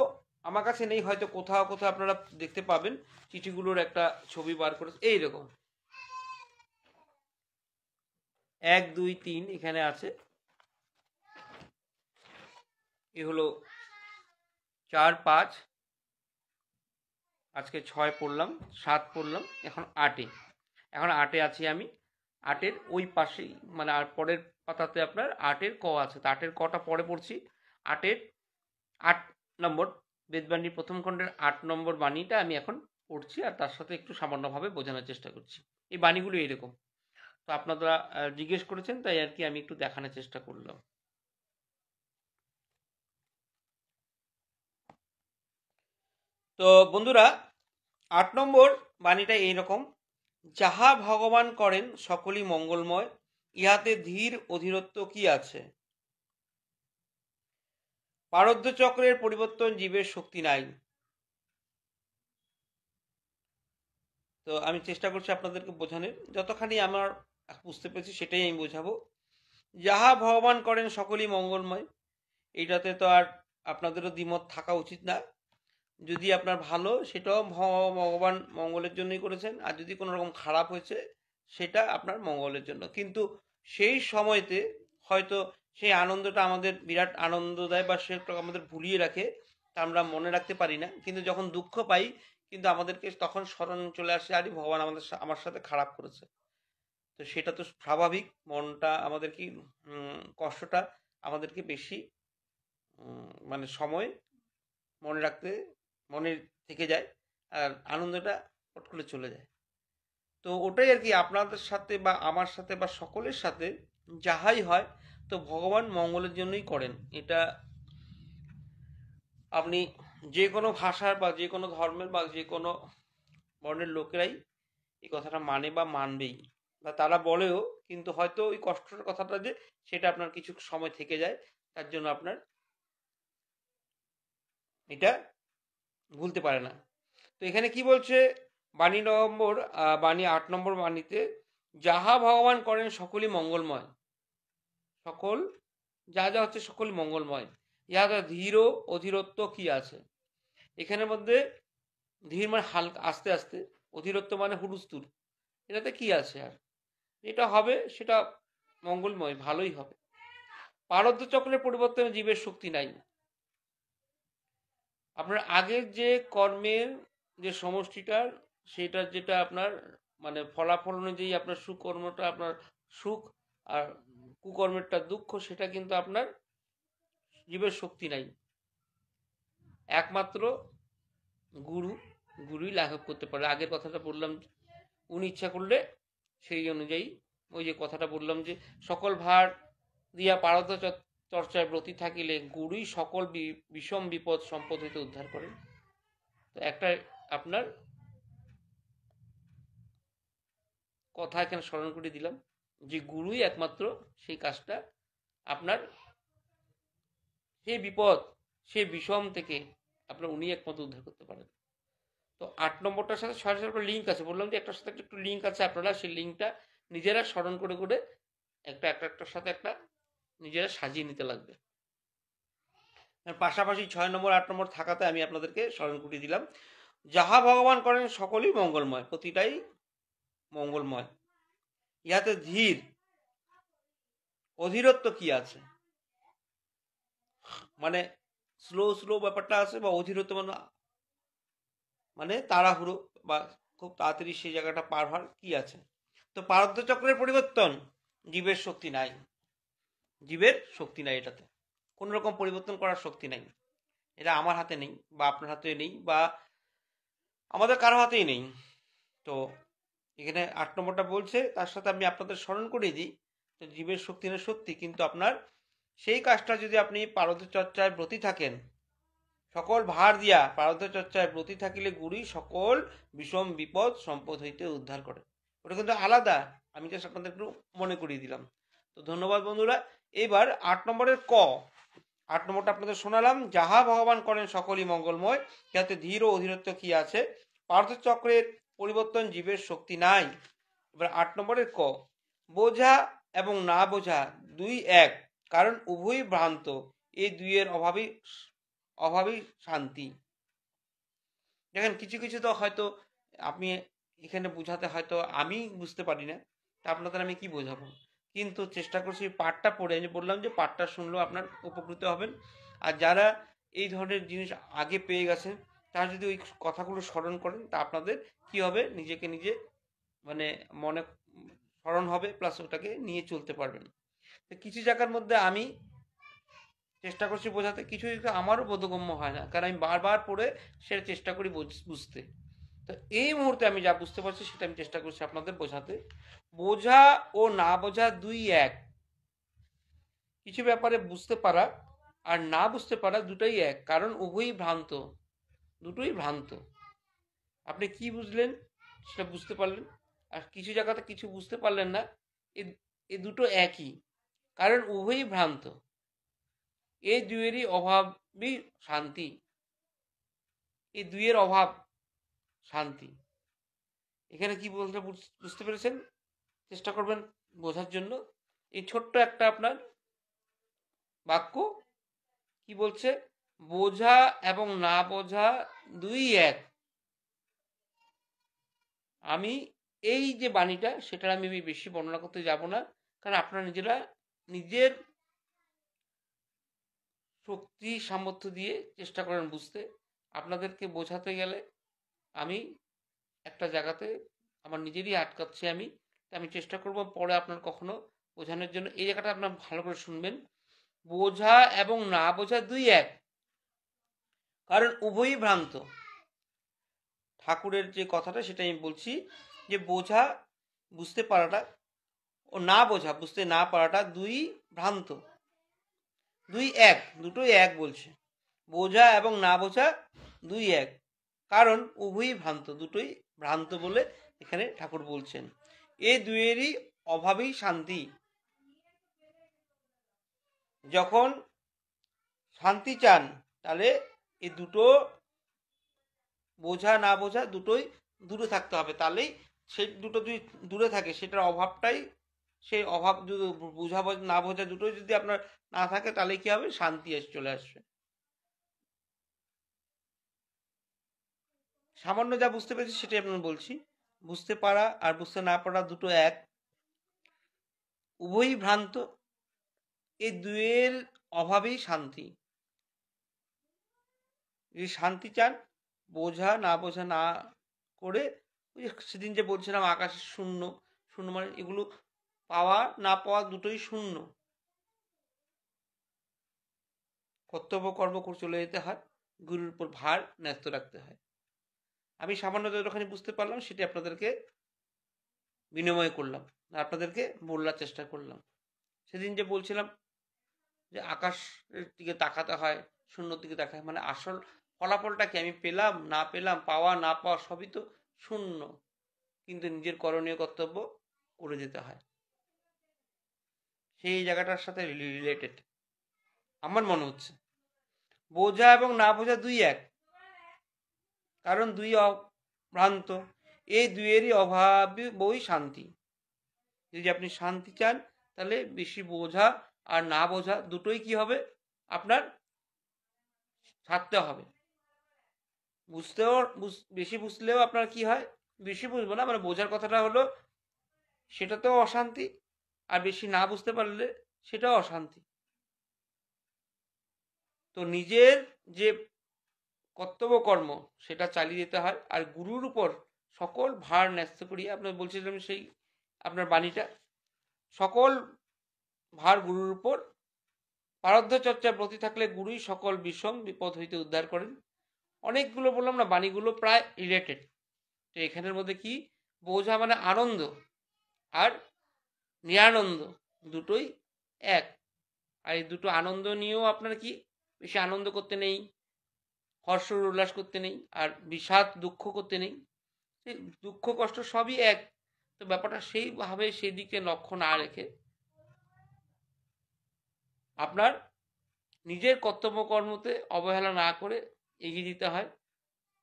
আমার কাছে নেই, হয়তো কোথাও কোথাও আপনারা দেখতে পাবেন। চিঠিগুলোর একটা ছবি বার করে এইরকম 1 2 3 এখানে আছে। এ হলো 4 5, আজকে 6 পড়লাম, 7 পড়লাম, এখন 8-এ। এখন 8-এ আছি আমি। 8-এর ওই পাশেই মানে আর পরের পাতাতে আপনার 8-এর ক আছে। তো 8-এর কটা পরে পড়ছি। 8-এর 8 নম্বর বেদবাণীর প্রথম খণ্ডের 8 নম্বর বাণীটা আমি এখন পড়ছি, আর তার সাথে একটু সামান্যভাবে বোঝানোর চেষ্টা করছি। এই বাণীগুলো এরকম। তো আপনারা জিজ্ঞেস করেছেন, তাই আর কি আমি একটু দেখানোর চেষ্টা করলাম। তো বন্ধুরা, 8 নম্বর বাণীটা এইরকম: যাহা ভগবান করেন সকলই মঙ্গলময়, ইহাতে ধীর অধীরত্ব কি আছে? পারদ্য চক্রের পরিবর্তন জীবের শক্তি নাই। তো আমি চেষ্টা করছি আপনাদেরকে বোঝানোর, যতখানি আমার বুঝতে পেরেছি সেটাই আমি বোঝাবো। যাহা ভগবান করেন সকলই মঙ্গলময়, এইটাতে তো আর আপনাদেরও দ্বিমত থাকা উচিত না। যদি আপনার ভালো, সেটাও ভগবান মঙ্গলের জন্যই করেছেন, আর যদি কোনো রকম খারাপ হয়েছে সেটা আপনার মঙ্গলের জন্য। কিন্তু সেই সময়তে হয়তো সেই আনন্দটা আমাদের বিরাট আনন্দ দেয় বা সেটা আমাদের ভুলিয়ে রাখে, তা আমরা মনে রাখতে পারি না। কিন্তু যখন দুঃখ পাই, কিন্তু আমাদেরকে তখন স্মরণ চলে আসে, আরে ভগবান আমার সাথে খারাপ করেছে। তো সেটা তো স্বাভাবিক, মনটা আমাদের কি কষ্টটা আমাদেরকে বেশি মানে সময় মনে রাখতে মনে থেকে যায়, আর আনন্দটা পট করে চলে যায়। তো ওটাই আর কি আপনাদের সাথে বা আমার সাথে বা সকলের সাথে যাহাই হয়, তো ভগবান মঙ্গলের জন্যই করেন। এটা আপনি যে কোনো ভাষার বা যে কোনো ধর্মের বা যে কোনো বর্ণের লোকেরাই এই কথাটা মানে বা মানবেই, বা তারা বলেও, কিন্তু হয়তো ওই কষ্টের কথাটা যে সেটা আপনার কিছু সময় থেকে যায়, তার জন্য আপনার এটা ভুলতে পারে না। তো এখানে কি বলছে বাণী 8 নম্বর বাণীতে, যাহা ভগবান করেন সকলই মঙ্গলময়। সকল যা যা হচ্ছে সকলই মঙ্গলময়, ইহাতে ধীর অধীরত্ব কি আছে? এখানের মধ্যে ধীর মানে হালকা আস্তে আস্তে, অধীরত্ব মানে হুড়ুস্থুল। এটাতে কি আছে? আর যেটা হবে সেটা মঙ্গলময়, ভালোই হবে। পারদ্য চক্রের পরিবর্তনে জীবের শক্তি নাই। আপনার আগের যে কর্মের যে সমষ্টিটার, সেটার যেটা আপনার মানে ফলাফল অনুযায়ী আপনার সুকর্মটা আপনার সুখ, আর কুকর্মেরটা দুঃখ, সেটা কিন্তু আপনার জীবের শক্তি নাই। একমাত্র গুরুই লাঘব করতে পারে। আগের কথাটা বললাম, উনি ইচ্ছা করলে সেই অনুযায়ী, ওই যে কথাটা বললাম যে সকল ভার দিয়া পারদ চর্চায় ব্রতী থাকিলে গুরুই সকল বিষম বিপদ সম্পদ হইতে উদ্ধার করেন। তো একটা আপনার কথা এখানে স্মরণ করে দিলাম যে গুরুই একমাত্র সেই কাজটা আপনার সেই বিপদ, সেই বিষম থেকে আপনার উনি একমাত্র উদ্ধার করতে পারেন। তো 8 নম্বরটার সাথে সরাসরি লিঙ্ক আছে, বললাম যে একটার সাথে একটু লিঙ্ক আছে, আপনারা সেই লিঙ্কটা নিজেরা স্মরণ করে করে একটার সাথে একটা নিজেরা সাজিয়ে নিতে লাগবে। পাশাপাশি 6 নম্বর 8 নম্বর থাকাতে আমি আপনাদেরকে স্মরণ করিয়ে দিলাম, যাহা ভগবান করেন সকলই মঙ্গলময়, প্রতিটাই মঙ্গলময়। ইহাতে ধীর অধীরত্ব কি আছে? মানে স্লো ব্যাপারটা আছে, বা অধীরত্ব মানে তাড়াহুড়ো বা খুব তাড়াতাড়ি সেই জায়গাটা পার হওয়ার কি আছে? তো পারদ্য চক্রের পরিবর্তন জীবের শক্তি নাই। জীবের শক্তি নাই, এটাতে কোন রকম পরিবর্তন করার শক্তি নাই। এটা আমার হাতে নেই, বা আপনার হাতে নেই, বা আমাদের কারো হাতেই নেই। তো এখানে 8 নম্বরটা বলছে, তার সাথে আমি আপনাদের স্মরণ করিয়ে দিই, তো জীবের শক্তি না সত্যি, কিন্তু আপনার সেই কাজটা যদি আপনি পারদ্য চর্চায় ব্রতী থাকেন, সকল ভার দিয়া পারদ্য চর্চায় ব্রতী থাকিলে গুরুই সকল বিষম বিপদ সম্পদ হইতে উদ্ধার করে। ওটা কিন্তু আলাদা, আমি জাস্ট আপনাদের একটু মনে করিয়ে দিলাম। তো ধন্যবাদ বন্ধুরা। এবার 8 নম্বরের ক। 8 নম্বরটা আপনাদের শোনালাম, যাহা ভগবান করেন সকলই মঙ্গলময়, যাতে ধীর ও অধীরত্ব কি আছে, পার্থচক্রের পরিবর্তন জীবের শক্তি নাই। এবার 8 নম্বরের ক, বোঝা এবং না বোঝা দুই এক, কারণ উভয়ই ভ্রান্ত, এই দুইয়ের অভাবই শান্তি। দেখেন কিছু কিছু তো হয়তো আপনি এখানে বোঝাতে হয়তো আমি বুঝতে পারি না, তা আপনাদের আমি কি বোঝাবো, কিন্তু চেষ্টা করছি পাঠটা পড়ে। আমি বললাম যে পাঠটা শুনলেও আপনার উপকৃত হবেন। আর যারা এই ধরনের জিনিস আগে পেয়ে গেছেন, তারা যদি ওই কথাগুলো স্মরণ করেন, তা আপনাদের কি হবে, নিজেকে নিজে মানে মনে স্মরণ হবে, প্লাস ওটাকে নিয়ে চলতে পারবেন। তো কিছু জায়গার মধ্যে আমি চেষ্টা করছি বোঝাতে, কিছু আমারও বোধগম্য হয় না, কারণ আমি বারবার পড়ে সেটা চেষ্টা করি বুঝতে। তো এই মুহূর্তে আমি যা বুঝতে পারছি সেটা আমি চেষ্টা করছি আপনাদের বোঝাতে। বোঝা ও না বোঝা দুই এক। কিছু ব্যাপারে বুঝতে পারা আর না বুঝতে পারা দুটোই এক, কারণ উভয়ই ভ্রান্ত, দুটোই ভ্রান্ত। আপনি কি বুঝলেন সেটা বুঝতে পারলেন, আর কিছু জায়গাতে কিছু বুঝতে পারলেন না, এ দুটো একই, কারণ উভয়ই ভ্রান্ত, এই দুইয়েরই অভাবই শান্তি, এই দুইয়ের অভাব শান্তি। এখানে কি বলতে বুঝতে পেরেছেন? চেষ্টা করবেন বোঝার জন্য। এই ছোট্ট একটা আপনার বাক্য কি বলছে, বোঝা এবং না বোঝা দুই এক। আমি এই যে বাণীটা, সেটা আমি বেশি বর্ণনা করতে যাব না, কারণ আপনারা নিজেরা নিজের শক্তি সামর্থ্য দিয়ে চেষ্টা করেন বুঝতে। আপনাদেরকে বোঝাতে গেলে আমি একটা জায়গাতে আমার নিজেরই আটকাচ্ছি। আমি চেষ্টা করব পরে আপনার কখনো বোঝানোর জন্য। এই জায়গাটা আপনার ভালো করে শুনবেন, বোঝা এবং না বোঝা দুই এক, কারণ উভয়ই ভ্রান্ত। ঠাকুরের যে কথাটা সেটা আমি বলছি, যে বোঝা বুঝতে পারাটা ও না বোঝা বুঝতে না পারাটা দুই ভ্রান্ত, দুই এক, দুটোই এক বলছে। বোঝা এবং না বোঝা দুই এক, কারণ উভয়ই ভ্রান্ত, দুটোই ভ্রান্ত বলে এখানে ঠাকুর বলছেন। এই দুইয়েরই অভাবেই শান্তি। যখন শান্তি চান, তাহলে এই দুটো বোঝা না বোঝা দুটোই দূরে থাকতে হবে, তাহলেই সেই দুটো যদি দূরে থাকে, সেটার অভাবটাই, সেই অভাব যদি বোঝা না বোঝা দুটোই যদি আপনার না থাকে, তাহলে কি হবে, শান্তি চলে আসবে। সামান্য যা বুঝতে পেরেছি সেটাই আপনার বলছি। বুঝতে পারা আর বুঝতে না পারা দুটো এক, উভয়ই ভ্রান্ত, এই দুয়ের অভাবেই শান্তি। যদি শান্তি চান, বোঝা না বোঝা না করে, ওই সেদিন যে বলছিলাম আকাশের শূন্য, শূন্য মানে এগুলো পাওয়া না পাওয়া দুটোই শূন্য, কর্তব্য কর্ম করে চলে যেতে হয়, গুরুর উপর ভার ন্যস্ত রাখতে হয়। আমি সামান্য যতখানি বুঝতে পারলাম সেটি আপনাদেরকে বিনিময় করলাম, আপনাদেরকে বলার চেষ্টা করলাম। সেদিন যে বলছিলাম যে আকাশের দিকে তাকাতে হয়, শূন্যর দিকে তাকায়, মানে আসল ফলাফলটা কি, আমি পেলাম না পেলাম, পাওয়া না পাওয়া সবই তো শূন্য, কিন্তু নিজের করণীয় কর্তব্য করে যেতে হয়। সেই জায়গাটার সাথে রিলেটেড আমার মনে হচ্ছে। বোঝা এবং না বোঝা দুই এক, কারণ দুই ভ্রান্ত, এই দুইয়েরই অভাবই বই শান্তি। যদি আপনি শান্তি চান, তাহলে বেশি বোঝা আর না বোঝা দুটোই কি হবে, আপনার ছাড়তে হবে। বুঝতেও বেশি বুঝলেও আপনার কি হয়, বেশি বুঝবো না মানে বোঝার কথাটা হলো, সেটাতেও অশান্তি, আর বেশি না বুঝতে পারলে সেটাও অশান্তি। তো নিজের যে কর্তব্য কর্ম সেটা চালিয়ে যেতে হয়, আর গুরুর উপর সকল ভার ন্যস্ত করিয়ে, আপনার বলছিলাম সেই আপনার বাণীটা, সকল ভার গুরুর উপর, পারদ্ধ চর্চার প্রতি থাকলে গুরুই সকল বিষম বিপদ হইতে উদ্ধার করেন। অনেকগুলো বললাম না, বাণীগুলো প্রায় রিলেটেড। তো এখানের মধ্যে কি, বোঝা মানে আনন্দ আর নিরানন্দ দুটোই এক, আর এই দুটো আনন্দ নিয়েও আপনার কি, বেশি আনন্দ করতে নেই, হর্ষ উল্লাস করতে নেই, আর বিষাদ দুঃখ করতে নেই, দুঃখ কষ্ট সবই এক। তো ব্যাপারটা সেইভাবে সেদিকে লক্ষ্য না রেখে আপনার নিজের কর্তব্য কর্মতে অবহেলা না করে এগিয়ে দিতে হয়,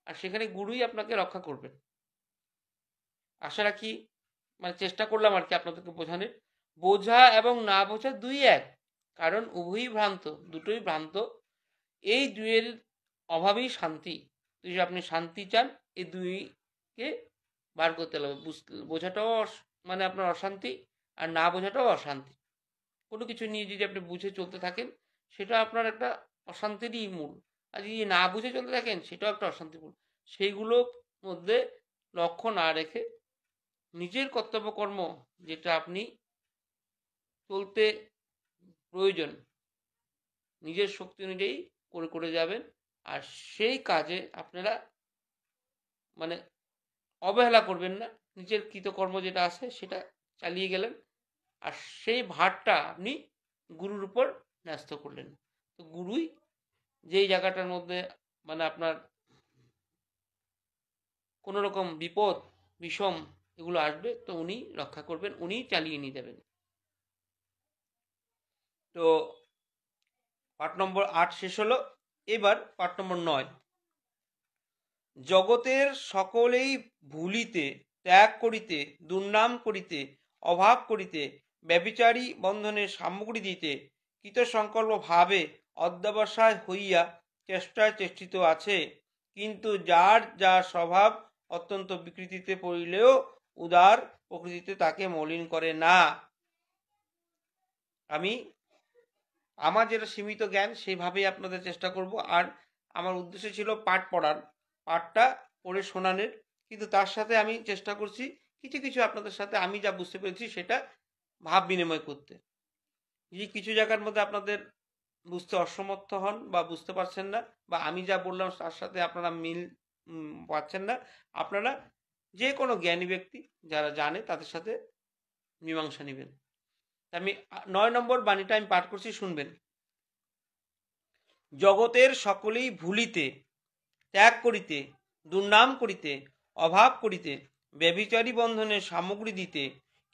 আর সেখানে গুরুই আপনাকে রক্ষা করবেন। আশা রাখি, মানে চেষ্টা করলাম আর কি আপনাদেরকে বোঝানোর। বোঝা এবং না বোঝা দুই এক, কারণ উভয়ই ভ্রান্ত, দুটোই ভ্রান্ত। এই দুইয়ের অভাবেই শান্তি। যদি আপনি শান্তি চান, এই দুইকে বার করতে হবে। বোঝাটাও মানে আপনার অশান্তি, আর না বোঝাটাও অশান্তি। কোনো কিছু নিয়ে যদি আপনি বুঝে চলতে থাকেন, সেটা আপনার একটা অশান্তিরই মূল। আর যদি না বুঝে চলতে থাকেন, সেটাও একটা অশান্তির মূল। সেইগুলোর মধ্যে লক্ষ্য না রেখে নিজের কর্তব্যকর্ম যেটা আপনি চলতে প্রয়োজন, নিজের শক্তি অনুযায়ী করে যাবেন। আর সেই কাজে আপনারা মানে অবহেলা করবেন না, নিজের কৃতকর্ম যেটা আছে সেটা চালিয়ে গেলেন, আর সেই ভারটা আপনি গুরুর উপর ন্যস্ত করলেন। তো গুরুই যেই জায়গাটার মধ্যে মানে আপনার কোনো রকম বিপদ বিষম এগুলো আসবে, তো উনি রক্ষা করবেন, উনি চালিয়ে নিয়ে যাবেন। তো পার্ট নম্বর 8 শেষ হলো। এবার পার্ট নম্বর 9। জগতের সকলেই ভুলিতে, ত্যাগ করিতে, দুর্নাম করিতে, অভাব করিতে, ব্যভিচারী বন্ধনের সামগ্রী দিতে, কৃতসংকল্প ভাবে অধ্যবসায় হইয়া চেষ্টায় চেষ্টিত আছে। কিন্তু যার যা স্বভাব অত্যন্ত বিকৃতিতে পড়িলেও উদার প্রকৃতিতে তাকে মলিন করে না। আমি আমার যেটা সীমিত জ্ঞান সেইভাবেই আপনাদের চেষ্টা করব। আর আমার উদ্দেশ্য ছিল পাঠ পড়ার, পাঠটা পড়ে শোনানোর, কিন্তু তার সাথে আমি চেষ্টা করছি কিছু কিছু আপনাদের সাথে আমি যা বুঝতে পেরেছি সেটা ভাব বিনিময় করতে। যদি কিছু জায়গার মধ্যে আপনাদের বুঝতে অসমর্থ হন বা বুঝতে পারছেন না, বা আমি যা বললাম তার সাথে আপনারা মিল পাচ্ছেন না, আপনারা যে কোনো জ্ঞানী ব্যক্তি যারা জানে তাদের সাথে মীমাংসা নেবেন। আমি 9 নম্বর বাণীটা আমি পাঠ করছি, শুনবেন। জগতের সকলেই ভুলিতে, ত্যাগ করিতে, দুর্নাম করিতে, অভাব করিতে, ব্যভিচারী বন্ধনের সামগ্রী দিতে,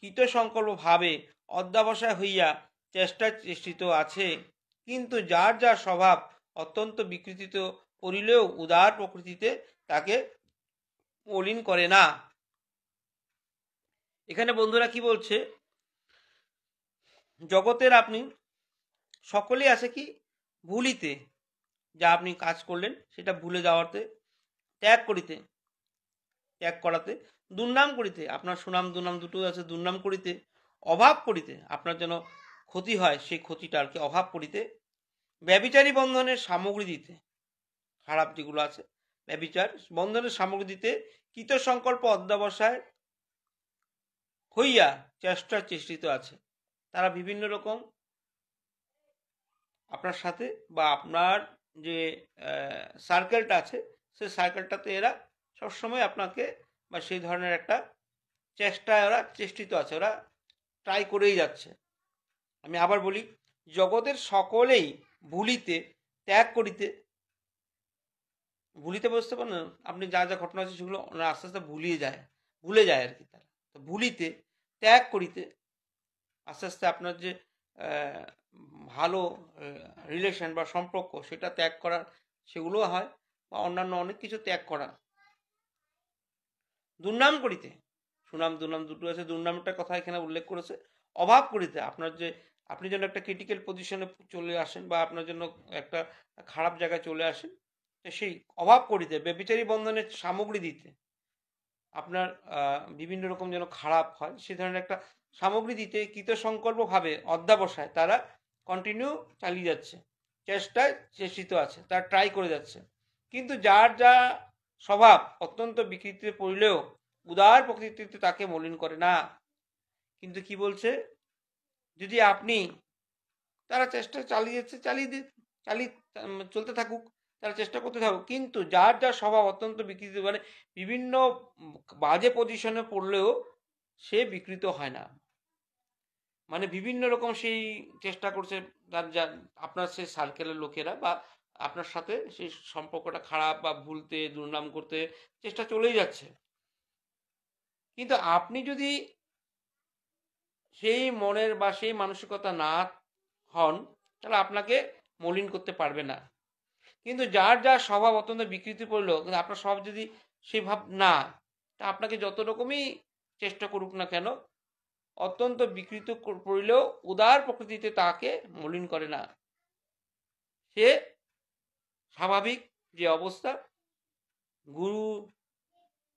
কৃতসংকল্প ভাবে অধ্যবসায় হইয়া চেষ্টায় চেষ্টিত আছে। কিন্তু যার যা স্বভাব অত্যন্ত বিকৃতিত করিলেও উদার প্রকৃতিতে তাকে মলিন করে না। এখানে বন্ধুরা কি বলছে, জগতের আপনি সকলেই আছে কি ভুলিতে, যা আপনি কাজ করলেন সেটা ভুলে যাওয়াতে, ত্যাগ করিতে, ত্যাগ করাতে, দুর্নাম করিতে, আপনার সুনাম দুর্নাম দুটো আছে, দুর্নাম করিতে, অভাব করিতে, আপনার যেন ক্ষতি হয় সেই ক্ষতিটা আর কি, অভাব করিতে, ব্যভিচারী বন্ধনের সামগ্রী দিতে, খারাপ যেগুলো আছে ব্যভিচার বন্ধনের সামগ্রী দিতে, কৃতসংকল্প অধ্যবসায় হইয়া চেষ্টা চেষ্টিত আছে। তারা বিভিন্ন রকম আপনার সাথে বা আপনার যে সার্কেলটা আছে সেই সার্কেলটাতে এরা সবসময় আপনাকে বা সেই ধরনের একটা চেষ্টায় ওরা চেষ্টিত আছে, ওরা ট্রাই করেই যাচ্ছে। আমি আবার বলি, জগতের সকলেই ভুলিতে, ত্যাগ করিতে, ভুলিতে বুঝতে পারেন আপনি যা যা ঘটনা আছে সেগুলো আস্তে আস্তে ভুলে যায় আর কি তারা। তো ভুলিতে, ত্যাগ করিতে, আস্তে আস্তে আপনার যে ভালো রিলেশন বা সম্পর্ক সেটা ত্যাগ করা, সেগুলো হয়, বা অন্যান্য অনেক কিছু ত্যাগ করা। দুর্নাম করিতে, সুনাম দুর্নাম দুটো আছে, দুর্নামটার কথা এখানে উল্লেখ করেছে। অভাব করিতে, আপনার যে আপনি যেন একটা ক্রিটিক্যাল পজিশনে চলে আসেন বা আপনার জন্য একটা খারাপ জায়গায় চলে আসেন, তো সেই অভাব করিতে, ব্যভিচারী বন্ধনের সামগ্রী দিতে, আপনার বিভিন্ন রকম যেন খারাপ হয় সে ধরনের একটা সামগ্রী দিতে, কৃতসংকল্পভাবে অধ্যবসায় তারা কন্টিনিউ চালিয়ে যাচ্ছে, চেষ্টায় চেষ্টিত আছে, তারা ট্রাই করে যাচ্ছে। কিন্তু যার যা স্বভাব অত্যন্ত বিকৃতিতে পড়লেও উদার প্রকৃতিতে তাকে মলিন করে না। কিন্তু কি বলছে, যদি আপনি, তারা চেষ্টা চালিয়ে চলতে থাকুক, তারা চেষ্টা করতে থাকুক, কিন্তু যার যার স্বভাব অত্যন্ত বিকৃত, মানে বিভিন্ন বাজে পজিশনে পড়লেও সে বিকৃত হয় না, মানে বিভিন্ন রকম সেই চেষ্টা করছে তার যা আপনার সেই সার্কেলের লোকেরা বা আপনার সাথে সেই সম্পর্কটা খারাপ বা ভুলতে দুর্নাম করতে চেষ্টা চলেই যাচ্ছে। কিন্তু আপনি যদি সেই মনের বা সেই মানসিকতা না হন, তাহলে আপনাকে মলিন করতে পারবে না। কিন্তু যার যার স্বভাব অত্যন্ত বিকৃতি পড়ল, কিন্তু আপনার স্বভাব যদি সেই ভাব না, তা আপনাকে যত রকমই চেষ্টা করুক না কেন, অত্যন্ত বিকৃত পড়লেও উদার প্রকৃতিতে তাকে মলিন করে না। সে স্বাভাবিক যে অবস্থা, গুরুর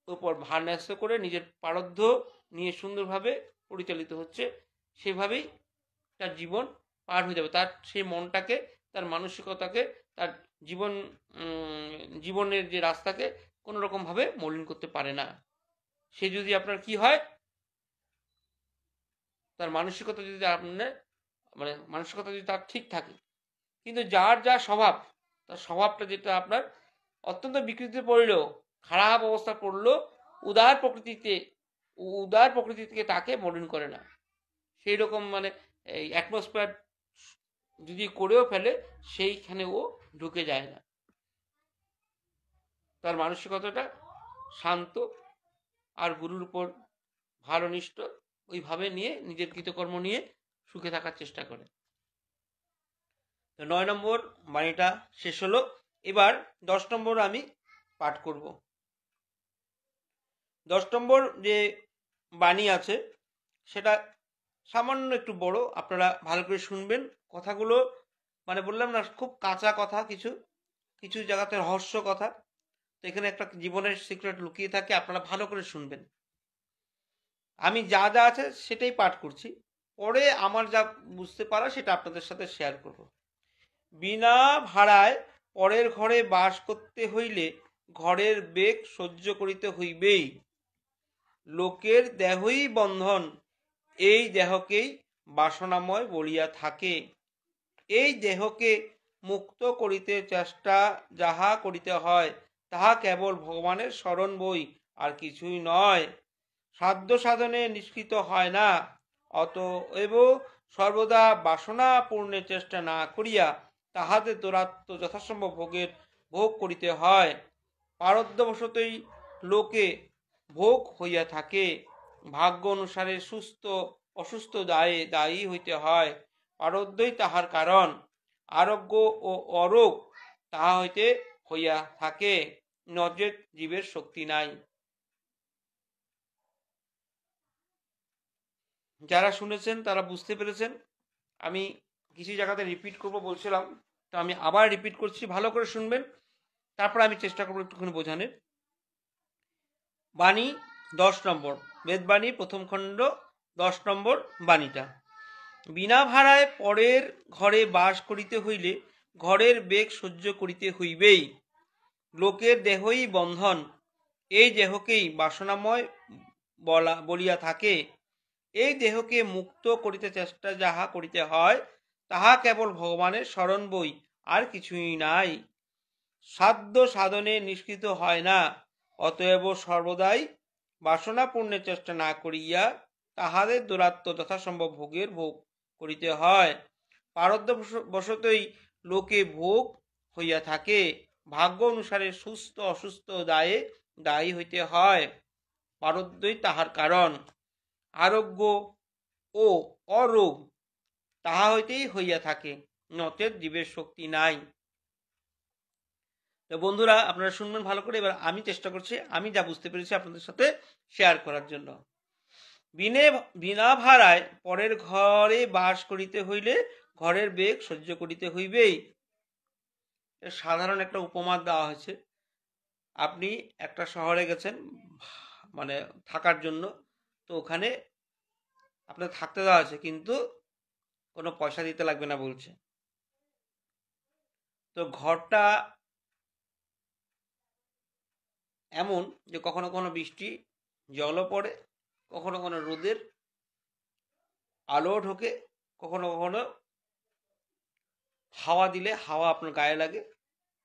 উপর ভার ন্যস্ত করে নিজের পারদ্ধ নিয়ে সুন্দরভাবে পরিচালিত হচ্ছে, সেভাবেই তার জীবন পার হয়ে যাবে। তার সেই মনটাকে, তার মানসিকতাকে, তার জীবনের যে রাস্তাকে কোনো রকমভাবে মলিন করতে পারে না। সে যদি আপনার কি হয়, তার মানসিকতা যদি আপনার মানসিকতা যদি তার ঠিক থাকে। কিন্তু যার যা স্বভাব, তার স্বভাবটা যেটা আপনার অত্যন্ত বিকৃতিতে পড়লেও, খারাপ অবস্থা পড়লেও উদার প্রকৃতি থেকে তাকে মলিন করে না। সেই রকম এই অ্যাটমসফিয়ার যদি করেও ফেলে, সেইখানে ও ঢুকে যায় না। তার মানসিকতাটা শান্ত আর গুরুর উপর ভারনিষ্ঠ, ওইভাবে নিয়ে নিজের কৃতকর্ম নিয়ে সুখে থাকার চেষ্টা করে। তো 9 নম্বর বাণীটা শেষ হলো। এবার 10 নম্বর আমি পাঠ করব। 10 নম্বর যে বাণী আছে সেটা সামান্য একটু বড়, আপনারা ভালো করে শুনবেন। কথাগুলো বললাম না, খুব কাঁচা কথা, কিছু কিছু জায়গাতে রহস্য কথা। তো এখানে একটা জীবনের সিক্রেট লুকিয়ে থাকে, আপনারা ভালো করে শুনবেন। আমি যা যা আছে সেটাই পাঠ করছি, পরে আমার যা বুঝতে পারা সেটা আপনাদের সাথে শেয়ার করব। বিনা ভাড়ায় পরের ঘরে বাস করতে হইলে ঘরের বেগ সহ্য করিতে হইবেই। লোকের দেহই বন্ধন, এই দেহকেই বাসনাময় বলিয়া থাকে। এই দেহকে মুক্ত করিতে চেষ্টা যাহা করিতে হয়, তাহা কেবল ভগবানের শরণ বই, আর কিছুই নয়। সাধ্য সাধনে নিষ্কৃত হয় না, অতএব সর্বদা বাসনা পূর্ণের চেষ্টা না করিয়া তাহাদের দৌরাত্ম যথাসম্ভব ভোগ করিতে হয়। পারদ্ধবশতই লোকে ভোগ হইয়া থাকে। ভাগ্য অনুসারে সুস্থ অসুস্থ দায়ী হইতে হয়। পারদ্ধই তাহার কারণ, আরোগ্য ও অরোগ তাহা হইতে হইয়া থাকে, নচেৎ জীবের শক্তি নাই। যারা শুনেছেন তারা বুঝতে পেরেছেন। আমি কিছু জায়গাতে রিপিট করব বলছিলাম, তো আমি আবার রিপিট করছি, ভালো করে শুনবেন, তারপর আমি চেষ্টা করবো একটুখানি বোঝানোর। বাণী 10 নম্বর, বেদবাণী প্রথম খণ্ড 10 নম্বর বাণীটা। বিনা ভাড়ায় পরের ঘরে বাস করিতে হইলে ঘরের বেগ সহ্য করিতে হইবেই। লোকের দেহই বন্ধন, এই দেহকেই বাসনাময় বলিয়া থাকে। এই দেহকে মুক্ত করিতে চেষ্টা যাহা করিতে হয়, তাহা কেবল ভগবানের শরণ বই, আর কিছুই নাই। সাধ্য সাধনে নিষ্কৃত হয় না, অতএব সর্বদাই বাসনা পূর্ণের চেষ্টা না করিয়া তাহাদের দৌরাত্ম যথাসম্ভব ভোগ করিতে হয়। পারদ্ধবশতই লোকে ভোগ হইয়া থাকে। ভাগ্য অনুসারে সুস্থ অসুস্থ দায়ী হইতে হয়। পারদ্ধই তাহার কারণ, আরোগ্য ও অরোগ তাহা হইতেই হইয়া থাকে, নচেৎ জীবের শক্তি নাই। তো বন্ধুরা, আপনারা শুনবেন ভালো করে। এবার আমি চেষ্টা করছি, আমি যা বুঝতে পেরেছি আপনাদের সাথে শেয়ার করার জন্য। বিনা ভাড়ায় পরের ঘরে বাস করিতে হইলে ঘরের বেগ সহ্য করিতে হইবেই। সাধারণ একটা উপমা দেওয়া হয়েছে। আপনি একটা শহরে গেছেন থাকার জন্য, তো ওখানে আপনার থাকতে দেওয়া আছে, কিন্তু কোনো পয়সা দিতে লাগবে না বলছে। তো ঘরটা এমন যে কখনো কখনো বৃষ্টি জলও পড়ে, কখনো কখনো রোদের আলো ঢোকে, কখনো কখনো হাওয়া দিলে হাওয়া আপনার গায়ে লাগে,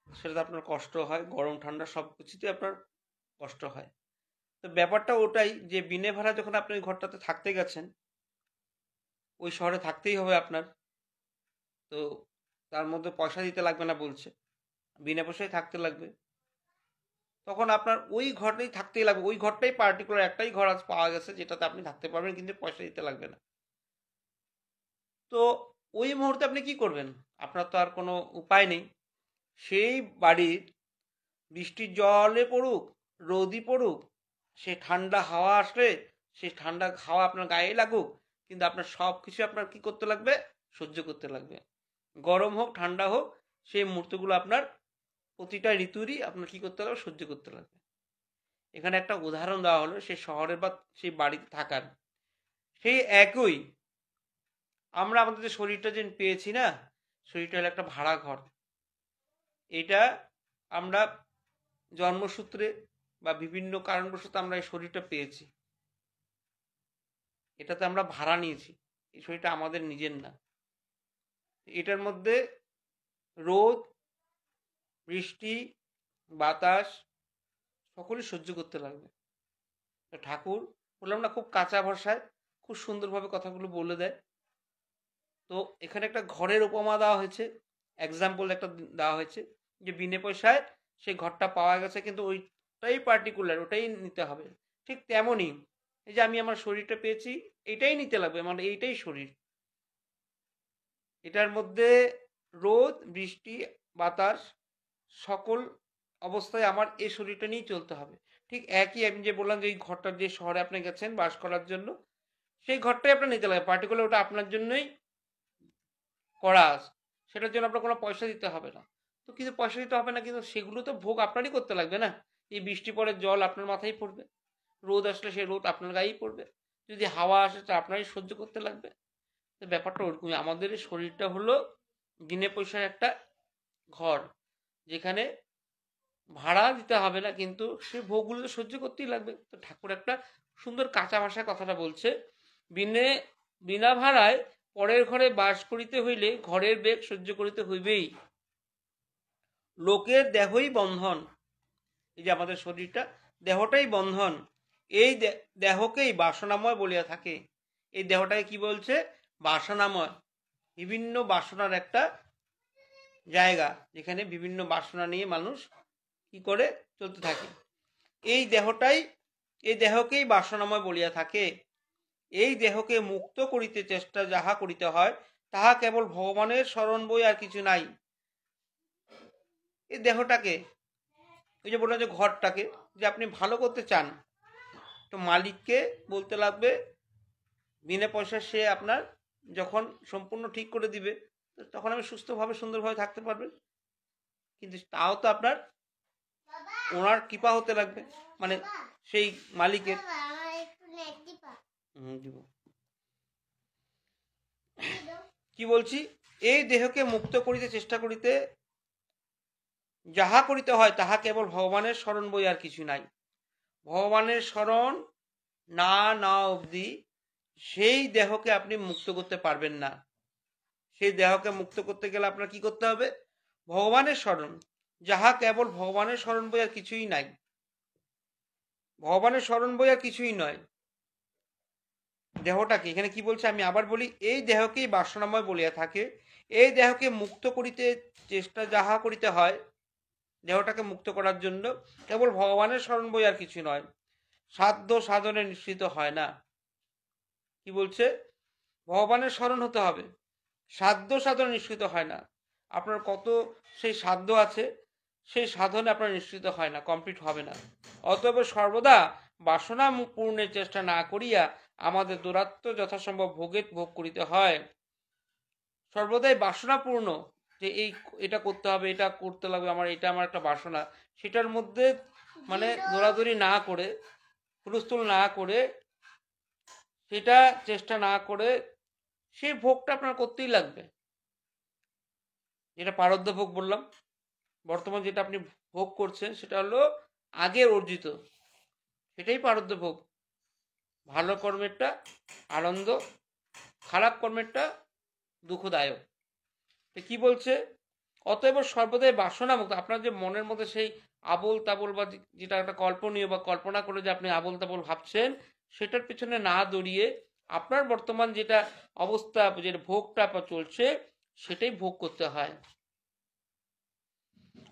সেটাতে আপনার কষ্ট হয়। গরম ঠান্ডা সব কিছুতে আপনার কষ্ট হয়। তো ব্যাপারটা ওটাই যে বিনা ভাড়া যখন আপনি ওই ঘরটাতে থাকতে গেছেন, ওই শহরে থাকতেই হবে আপনার, তো তার মধ্যে পয়সা দিতে লাগবে না বলছে, বিনা পয়সায় থাকতে লাগবে। তখন আপনার ওই ঘরটাই থাকতেই লাগবে, ওই ঘরটাই পার্টিকুলার একটাই ঘর আজ পাওয়া গেছে যেটাতে আপনি থাকতে পারবেন, কিন্তু পয়সা দিতে লাগবে না। তো ওই মুহূর্তে আপনি কি করবেন? আপনার তো আর কোনো উপায় নেই। সেই বাড়ির বৃষ্টির জলে পড়ুক, রোদই পড়ুক, সে ঠান্ডা হাওয়া আসলে সেই ঠান্ডা হাওয়া আপনার গায়ে লাগুক, কিন্তু আপনার সব কিছু আপনার কি করতে লাগবে? সহ্য করতে লাগবে। গরম হোক ঠান্ডা হোক, সেই মুহূর্তগুলো আপনার প্রতিটা ঋতুরই আপনার কি করতে লাগবে? সহ্য করতে লাগবে। এখানে একটা উদাহরণ দেওয়া হলো সেই শহরে বা সেই বাড়িতে থাকার। সেই একই আমরা আমাদের যে শরীরটা যে পেয়েছি না, শরীরটা হলো একটা ভাড়া ঘর। এটা আমরা জন্মসূত্রে বা বিভিন্ন কারণবশত আমরা এই শরীরটা পেয়েছি। এটাতে আমরা ভাড়া নিয়েছি, এই শরীরটা আমাদের নিজের না। এটার মধ্যে রোদ, বৃষ্টি, বাতাস সকলেই সহ্য করতে লাগবে। ঠাকুর বললাম না, খুব কাঁচা ভাষায় খুব সুন্দরভাবে কথাগুলো বলে দেয়। তো এখানে একটা ঘরের উপমা দেওয়া হয়েছে, এক্সাম্পল একটা দেওয়া হয়েছে যে বিনে পয়সায় সেই ঘরটা পাওয়া গেছে, কিন্তু ওইটাই পার্টিকুলার, ওটাই নিতে হবে। ঠিক তেমনই এই যে আমি আমার শরীরটা পেয়েছি, এটাই নিতে লাগবে, মানে এইটাই শরীর। এটার মধ্যে রোদ, বৃষ্টি, বাতাস সকল অবস্থায় আমার এই শরীরটা নিয়েই চলতে হবে। ঠিক একই আমি যে বললাম যে এই ঘরটা যে শহরে আপনি গেছেন বাস করার জন্য, সেই ঘরটাই আপনার নিতে লাগবে, পার্টিকুলার ওটা আপনার জন্যই করা আছে, সেটার জন্য আপনার কোনো পয়সা দিতে হবে না। তো কিন্তু পয়সা দিতে হবে না, কিন্তু সেগুলো তো ভোগ আপনারই করতে লাগবে না। এই বৃষ্টি পড়ে জল আপনার মাথায় পড়বে, রোদ আসলে সেই রোদ আপনার গায়েই পড়বে, যদি হাওয়া আসে তা আপনারই সহ্য করতে লাগবে। তো ব্যাপারটা ওরকমই, আমাদের শরীরটা হলো বিনে পয়সার একটা ঘর, যেখানে ভাড়া দিতে হবে না, কিন্তু সে ভোগগুলো তো সহ্য করতেই লাগবে। তো ঠাকুর একটা সুন্দর কাঁচা ভাষায় কথাটা বলছে, বিনে বিনা ভাড়ায় পরের ঘরে বাস করিতে হইলে ঘরের বেগ সহ্য করিতে হইবেই। লোকের দেহই বন্ধন। এই যে আমাদের শরীরটা, দেহটাই বন্ধন। এই দেহকেই বাসনাময় বলিয়া থাকে। এই দেহটাকে কি বলছে? বাসনাময়। বিভিন্ন বাসনার একটা জায়গা, যেখানে বিভিন্ন বাসনা নিয়ে মানুষ কি করে চলতে থাকে। এই দেহকেই বাসনাময় বলিয়া থাকে। এই দেহকে মুক্ত করিতে চেষ্টা যাহা করিতে হয়, তাহা কেবল ভগবানের স্মরণ বই, আর কিছু নাই। এই দেহটাকে, ওই যে বললাম যে ঘরটাকে যে আপনি ভালো করতে চান, তো মালিককে বলতে লাগবে, বিনা পয়সা সে আপনার যখন সম্পূর্ণ ঠিক করে দিবে, তখন আমি সুস্থভাবে সুন্দরভাবে থাকতে পারবেন। কিন্তু তাও তো আপনার ওনার কৃপা হতে লাগবে, মানে সেই মালিকের। কি বলছি? এই দেহকে মুক্ত করিতে চেষ্টা করিতে যাহা করিতে হয়, তাহা কেবল ভগবানের স্মরণ বই, আর কিছু নাই। ভগবানের স্মরণ না অবধি সেই দেহকে আপনি মুক্ত করতে পারবেন না। সেই দেহকে মুক্ত করতে গেলে আপনার কি করতে হবে? ভগবানের স্মরণ, যাহা কেবল ভগবানের স্মরণ বই, আর কিছুই নাই। ভগবানের স্মরণ বই আর কিছুই নয়। দেহটাকে এখানে কি বলছে আমি আবার বলি, এই দেহকেই বাসনাময় বলিয়া থাকে। এই দেহকে মুক্ত করিতে চেষ্টা যাহা করিতে হয়, দেহটাকে মুক্ত করার জন্য কেবল ভগবানের স্মরণ বই, আর কিছু নয়। সাধ্য সাধনে নিশ্চিত হয় না। কি বলছে? ভগবানের স্মরণ হতে হবে, সাধ্য সাধনে নিশ্চিত হয় না। আপনার কত সেই সাধ্য আছে, সেই সাধনে আপনার নিশ্চিত হয় না, কমপ্লিট হবে না। অতএব সর্বদা বাসনা পূর্ণের চেষ্টা না করিয়া আমাদের দুরাত্ম যথাসম্ভব ভোগ করিতে হয়। সর্বদাই বাসনা পূর্ণ, যে এটা করতে হবে, এটা করতে লাগবে, এটা আমার একটা বাসনা, সেটার মধ্যে মানে দৌড়াদৌড়ি না করে, হুলস্থুল না করে, সেটা চেষ্টা না করে, সেই ভোগটা আপনার করতেই লাগবে। যেটা পারদ্য ভোগ বললাম, বর্তমান যেটা আপনি ভোগ করছেন সেটা হলো আগের অর্জিত, সেটাই পারদ্য ভোগ। ভালো কর্মেরটা আনন্দ, খারাপ কর্মেরটা দুঃখদায়ক। কি বলছে? অতএব সর্বদাই বাসনা মুক্ত। আপনার যে মনের মধ্যে সেই আবোল তাবোল বা যেটা একটা কল্পনীয় বা কল্পনা করে যে আপনি আবোল তাবোল ভাবছেন, সেটার পিছনে না দৌড়িয়ে আপনার বর্তমান যেটা অবস্থা, যে ভোগটা চলছে, সেটাই ভোগ করতে হয়।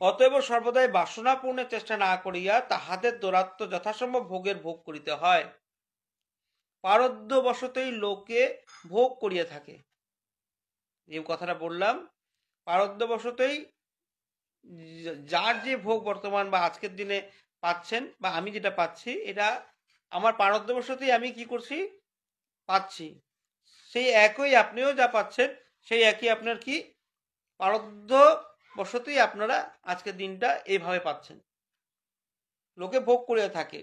অতএব সর্বদাই বাসনা পূর্ণের চেষ্টা না করিয়া তাহাদের দৌরাত্ম যথাসম্ভব ভোগ করিতে হয়। পারদ্য বশতই লোকে ভোগ করিয়া থাকে। যে কথাটা বললাম, পারদ্যবশতই যার যে ভোগ বর্তমান বা আজকের দিনে পাচ্ছেন বা আমি যেটা পাচ্ছি, এটা আমার পারদ্যবশতই আমি কি করছি, পাচ্ছি। সেই একই আপনিও যা পাচ্ছেন, সেই একই আপনার কি পারদ্যবশতই আপনারা আজকের দিনটা এইভাবে পাচ্ছেন। লোকে ভোগ করে থাকে,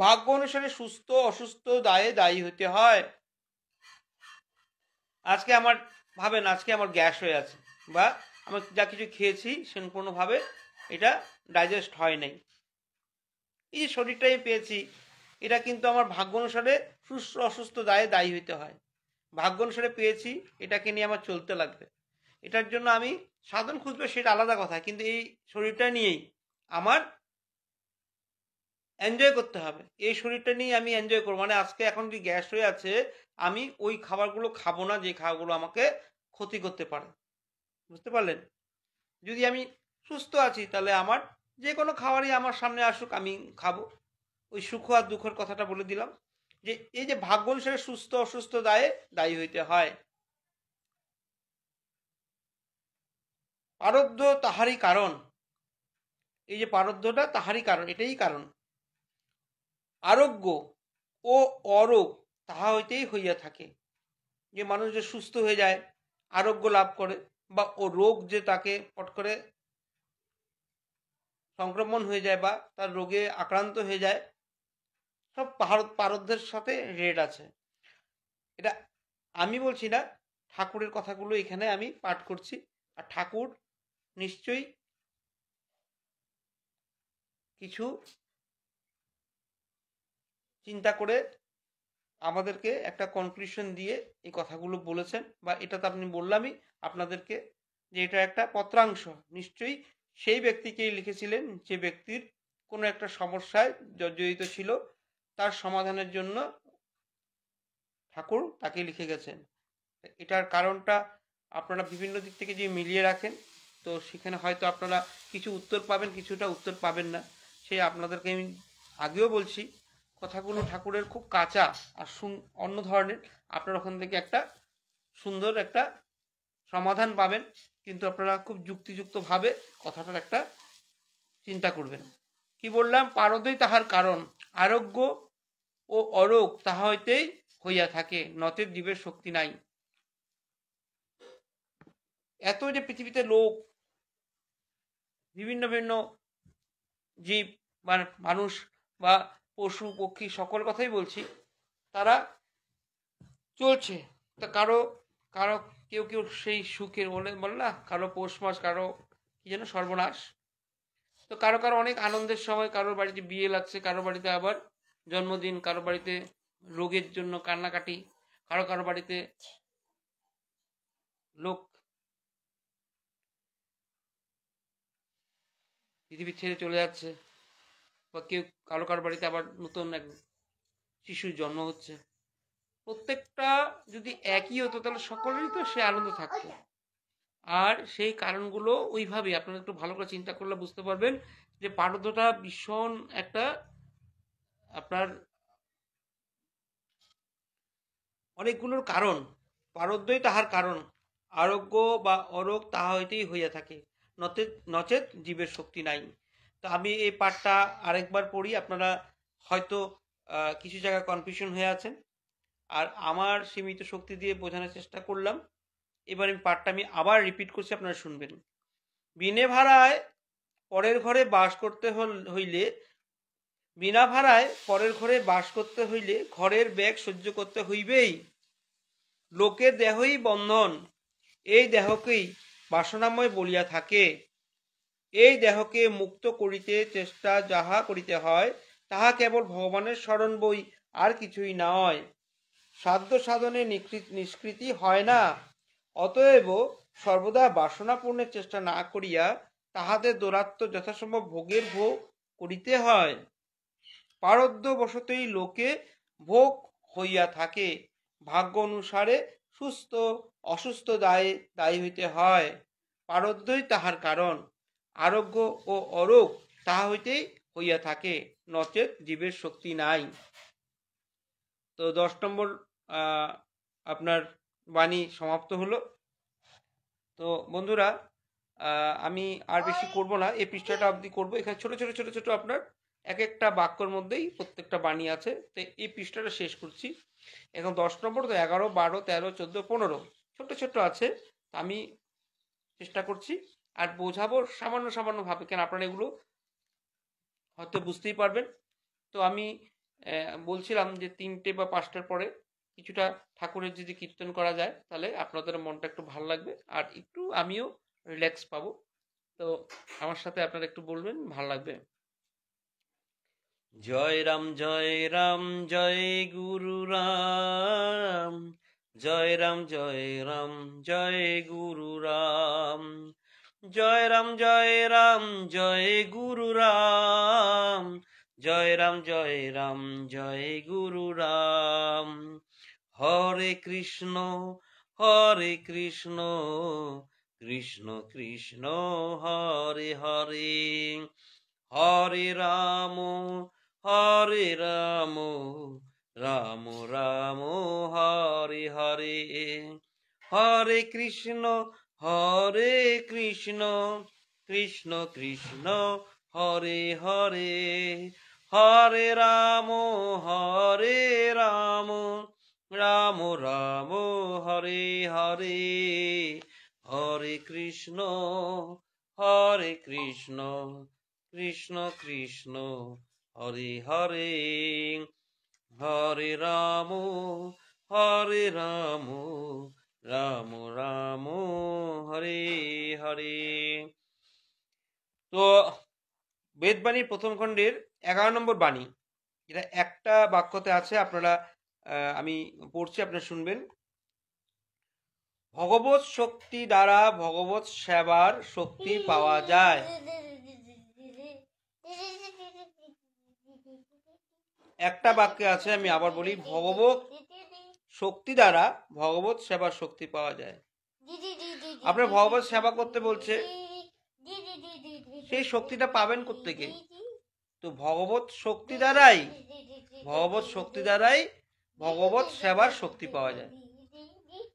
ভাগ্য অনুসারে সুস্থ অসুস্থ দায়ে দায়ী হতে হয়। আজকে আমার ভাবেন, আজকে আমার গ্যাস হয়ে আছে, বা আমি যা কিছু খেয়েছি সম্পূর্ণভাবে এটা ডাইজেস্ট হয় নাই, এই যে শরীরটাই পেয়েছি, এটা কিন্তু আমার ভাগ্য অনুসারে সুস্থ অসুস্থ দায়ে দায়ী হইতে হয়। ভাগ্য অনুসারে পেয়েছি, এটাকে নিয়ে আমার চলতে লাগবে। এটার জন্য আমি সাধন খুঁজবে সেটা আলাদা কথা, কিন্তু এই শরীরটা নিয়েই আমার এনজয় করতে হবে। এই শরীরটা নিয়ে আমি এনজয় করবো, মানে আজকে এখন যদি গ্যাস হয়ে আছে, আমি ওই খাবারগুলো খাবো না যে খাবারগুলো আমাকে ক্ষতি করতে পারে। বুঝতে পারলেন? যদি আমি সুস্থ আছি, তাহলে আমার যে কোনো খাবারই আমার সামনে আসুক, আমি খাবো। ওই সুখ আর দুঃখের কথাটা বলে দিলাম, যে এই যে ভাগ্য অনুসারে সুস্থ অসুস্থ দায়ে দায়ী হইতে হয়। পারদ্ধ তাহারই কারণ, এই যে পারদ্ধটা তাহারই কারণ, এটাই কারণ। আরোগ্য ও অরোগ তাহা হইতেই হইয়া থাকে। যে মানুষ যে সুস্থ হয়ে যায়, আরোগ্য লাভ করে, বা ও রোগ যে তাকে পট করে সংক্রমণ হয়ে যায় বা তার রোগে আক্রান্ত হয়ে যায়, সব পারদ্ধের সাথে রেট আছে। এটা আমি বলছি না, ঠাকুরের কথাগুলো এখানে আমি পাঠ করছি। আর ঠাকুর নিশ্চয়ই কিছু চিন্তা করে আমাদেরকে একটা কনক্লুশন দিয়ে এই কথাগুলো বলেছেন, বা এটা তো আপনি বললামই আপনাদেরকে যে এটা একটা পত্রাংশ। নিশ্চয়ই সেই ব্যক্তিকেই লিখেছিলেন যে ব্যক্তির কোনো একটা সমস্যায় জর্জরিত ছিল, তার সমাধানের জন্য ঠাকুর তাকে লিখে গেছেন। এটার কারণটা আপনারা বিভিন্ন দিক থেকে যে মিলিয়ে রাখেন, তো সেখানে হয়তো আপনারা কিছু উত্তর পাবেন, কিছুটা উত্তর পাবেন না। সেই আপনাদেরকে আমি আগেও বলছি, কথাগুলো ঠাকুরের খুব কাঁচা আর অন্য ধরনের। আপনার ওখান থেকে একটা সুন্দর একটা সমাধান পাবেন, কিন্তু আপনারা খুব যুক্তিযুক্তভাবে কথাটার একটা চিন্তা করবেন। কি বললাম? পারদই তাহার কারণ, আরোগ্য ও অরোগ তাহা হইতেই হইয়া থাকে, নচেৎ জীবের শক্তি নাই। এত যে পৃথিবীতে লোক, বিভিন্ন বিভিন্ন জীব বা মানুষ বা পশু পক্ষী সকল কথাই বলছি, তারা চলছে। তা কারো কারো কেউ কেউ সেই সুখের বলে না, কারো পৌষ মাস, কারো কি যেন সর্বনাশ। তো কারো কারো অনেক আনন্দের সময়, কারোর বাড়িতে বিয়ে লাগছে, কারো বাড়িতে আবার জন্মদিন, কারো বাড়িতে রোগের জন্য কান্নাকাটি, কারো কারো বাড়িতে লোক পৃথিবী ছেড়ে চলে যাচ্ছে, বা কেউ কারো কারো বাড়িতে আবার নতুন এক শিশুর জন্ম হচ্ছে। প্রত্যেকটা যদি একই হতো, তাহলে সকলেরই তো সে আনন্দ থাকতো। আর সেই কারণগুলো ওইভাবে আপনারা একটু ভালো করে চিন্তা করলে বুঝতে পারবেন যে পারদটা ভীষণ একটা আপনার অনেকগুলোর কারণ। পারদ্যই তাহার কারণ, আরোগ্য বা অরোগ তাহা হইতেই হইয়া থাকে, নচেৎ নচেৎ জীবের শক্তি নাই। তো আমি এই পাঠটা আরেকবার পড়ি, আপনারা হয়তো কিছু জায়গায় কনফিউশন হয়ে আছেন, আর আমার সীমিত শক্তি দিয়ে বোঝানোর চেষ্টা করলাম। এবার আমি পাঠটা আমি আবার রিপিট করছি, আপনারা শুনবেন। বিনে ভাড়ায় পরের ঘরে বাস করতে হইলে, বিনা ভাড়ায় পরের ঘরে বাস করতে হইলে ঘরের ব্যাগ সহ্য করতে হইবেই। লোকের দেহই বন্ধন, এই দেহকেই বাসনাময় বলিয়া থাকে। এই দেহকে মুক্ত করিতে চেষ্টা যাহা করিতে হয়, তাহা কেবল ভগবানের স্মরণ বই, আর কিছুই নয়। সাধ্য সাধনে নিষ্কৃতি হয় না। অতএব সর্বদা বাসনা পূর্ণের চেষ্টা না করিয়া তাহাদের দৌরাত্ম যথাসম্ভব ভোগের ভোগ করিতে হয়। পারদ্য বশতই লোকে ভোগ হইয়া থাকে, ভাগ্য অনুসারে সুস্থ অসুস্থ দায়ী হইতে হয়। পারদ্যই তাহার কারণ, আরোগ্য ও অরোগ তাহা হইতেই হইয়া থাকে, নচেৎ জীবের শক্তি নাই। তো 10 নম্বর আপনার বাণী সমাপ্ত হলো। তো বন্ধুরা, আমি আর বেশি করব না, এই পৃষ্ঠাটা অবধি করবো। এখানে ছোট ছোট ছোট ছোট আপনার এক একটা বাক্যর মধ্যেই প্রত্যেকটা বাণী আছে। তো এই পৃষ্ঠাটা শেষ করছি। এখন 10 নম্বর, তো 11, 12, 13, 14, 15 ছোট্ট ছোট্ট আছে। আমি চেষ্টা করছি আর বোঝাবো সামান্য সামান্যভাবে, কেন আপনারা এগুলো হয়তো বুঝতেই পারবেন। তো আমি বলছিলাম যে 3টে বা 5টার পরে কিছুটা ঠাকুরের যদি কীর্তন করা যায় তাহলে আপনাদের মনটা একটু ভালো লাগবে আর একটু আমিও রিল্যাক্স পাবো। তো আমার সাথে আপনারা একটু বলবেন, ভালো লাগবে। জয় রাম জয় রাম জয় গুরু রাম, জয় রাম জয় রাম জয় গুরু রাম, জয় রাম জয় রাম জয় গুরু রাম, জয় রাম জয় রাম জয় গুরু রাম। হরে কৃষ্ণ কৃষ্ণ কৃষ্ণ হরে হরে, হরে রাম রাম রাম হরে হরে, হরে কৃষ্ণ কৃষ্ণ কৃষ্ণ হরে হরে, হরে রাম রাম রাম হরে হরে, হরে কৃষ্ণ কৃষ্ণ কৃষ্ণ হরে হরে, হরে রাম রাম হরে হরে। তো বেদবাণীর প্রথম খণ্ডের 11 নম্বর বাণী, এটা একটা বাক্যতে আছে। আপনারা আমি পড়ছি, আপনারা শুনবেন। ভগবত শক্তি দ্বারা ভগবত সেবার শক্তি পাওয়া যায়। একটা বাক্যে আছে, আমি আবার বলি, ভগবত শক্তি দ্বারা ভগবত সেবার শক্তি পাওয়া যায়। আপনার ভগবত সেবা করতে বলছে, সেই শক্তিটা পাবেন কোত্থেকে? তো ভগবত শক্তি দ্বারাই ভগবত সেবার শক্তি পাওয়া যায়।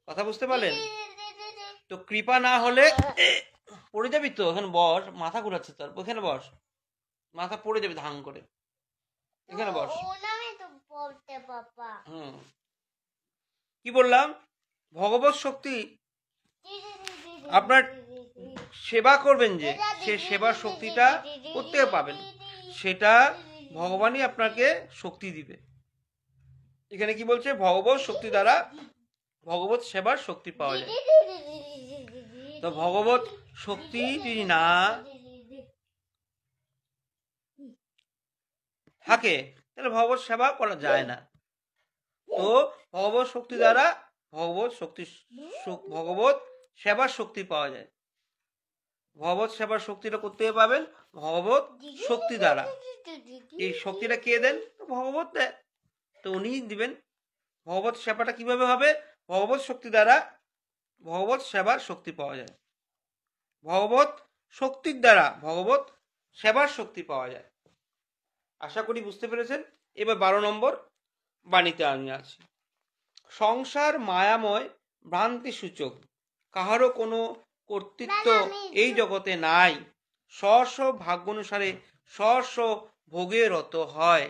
কথা বুঝতে পারলেন? তো কৃপা না হলে পড়ে যাবি তো, এখানে বস, মাথা ঘুরাচ্ছে তোর, ওখানে বস, মাথা পড়ে যাবে ধাং করে, এখানে বস। কি বললাম? ভগবত শক্তি, আপনার সেবা করবেন যে, সে সেবার শক্তিটা কোত্থেকে পাবেন? সেটা ভগবানই আপনাকে শক্তি দিবে। এখানে কি বলছে? ভগবত শক্তি দ্বারা ভগবত সেবার শক্তি পাওয়া যায়। তো ভগবত শক্তি যদি না থাকে তাহলে ভগবত সেবা করা যায় না। তো ভগবত শক্তি দ্বারা ভগবত সেবার শক্তি পাওয়া যায়। ভগবত সেবার শক্তিটা করতে পাবেন ভগবত শক্তি দ্বারা। এই শক্তিটা কে দেন? ভগবত দেয়, তো উনিই দিবেন। ভগবত সেবাটা কিভাবে হবে? ভগবত শক্তি দ্বারা ভগবত সেবার শক্তি পাওয়া যায়। ভগবত শক্তির দ্বারা ভগবত সেবার শক্তি পাওয়া যায়। আশা করি বুঝতে পেরেছেন। এবার 12 নম্বর বাণীতে আমি আছি। সংসার মায়াময় ভ্রান্তি সূচক, কাহারও কোনো কর্তৃত্ব এই জগতে নাই, স্ব ভাগ্য অনুসারে স্ব ভোগে রত হয়।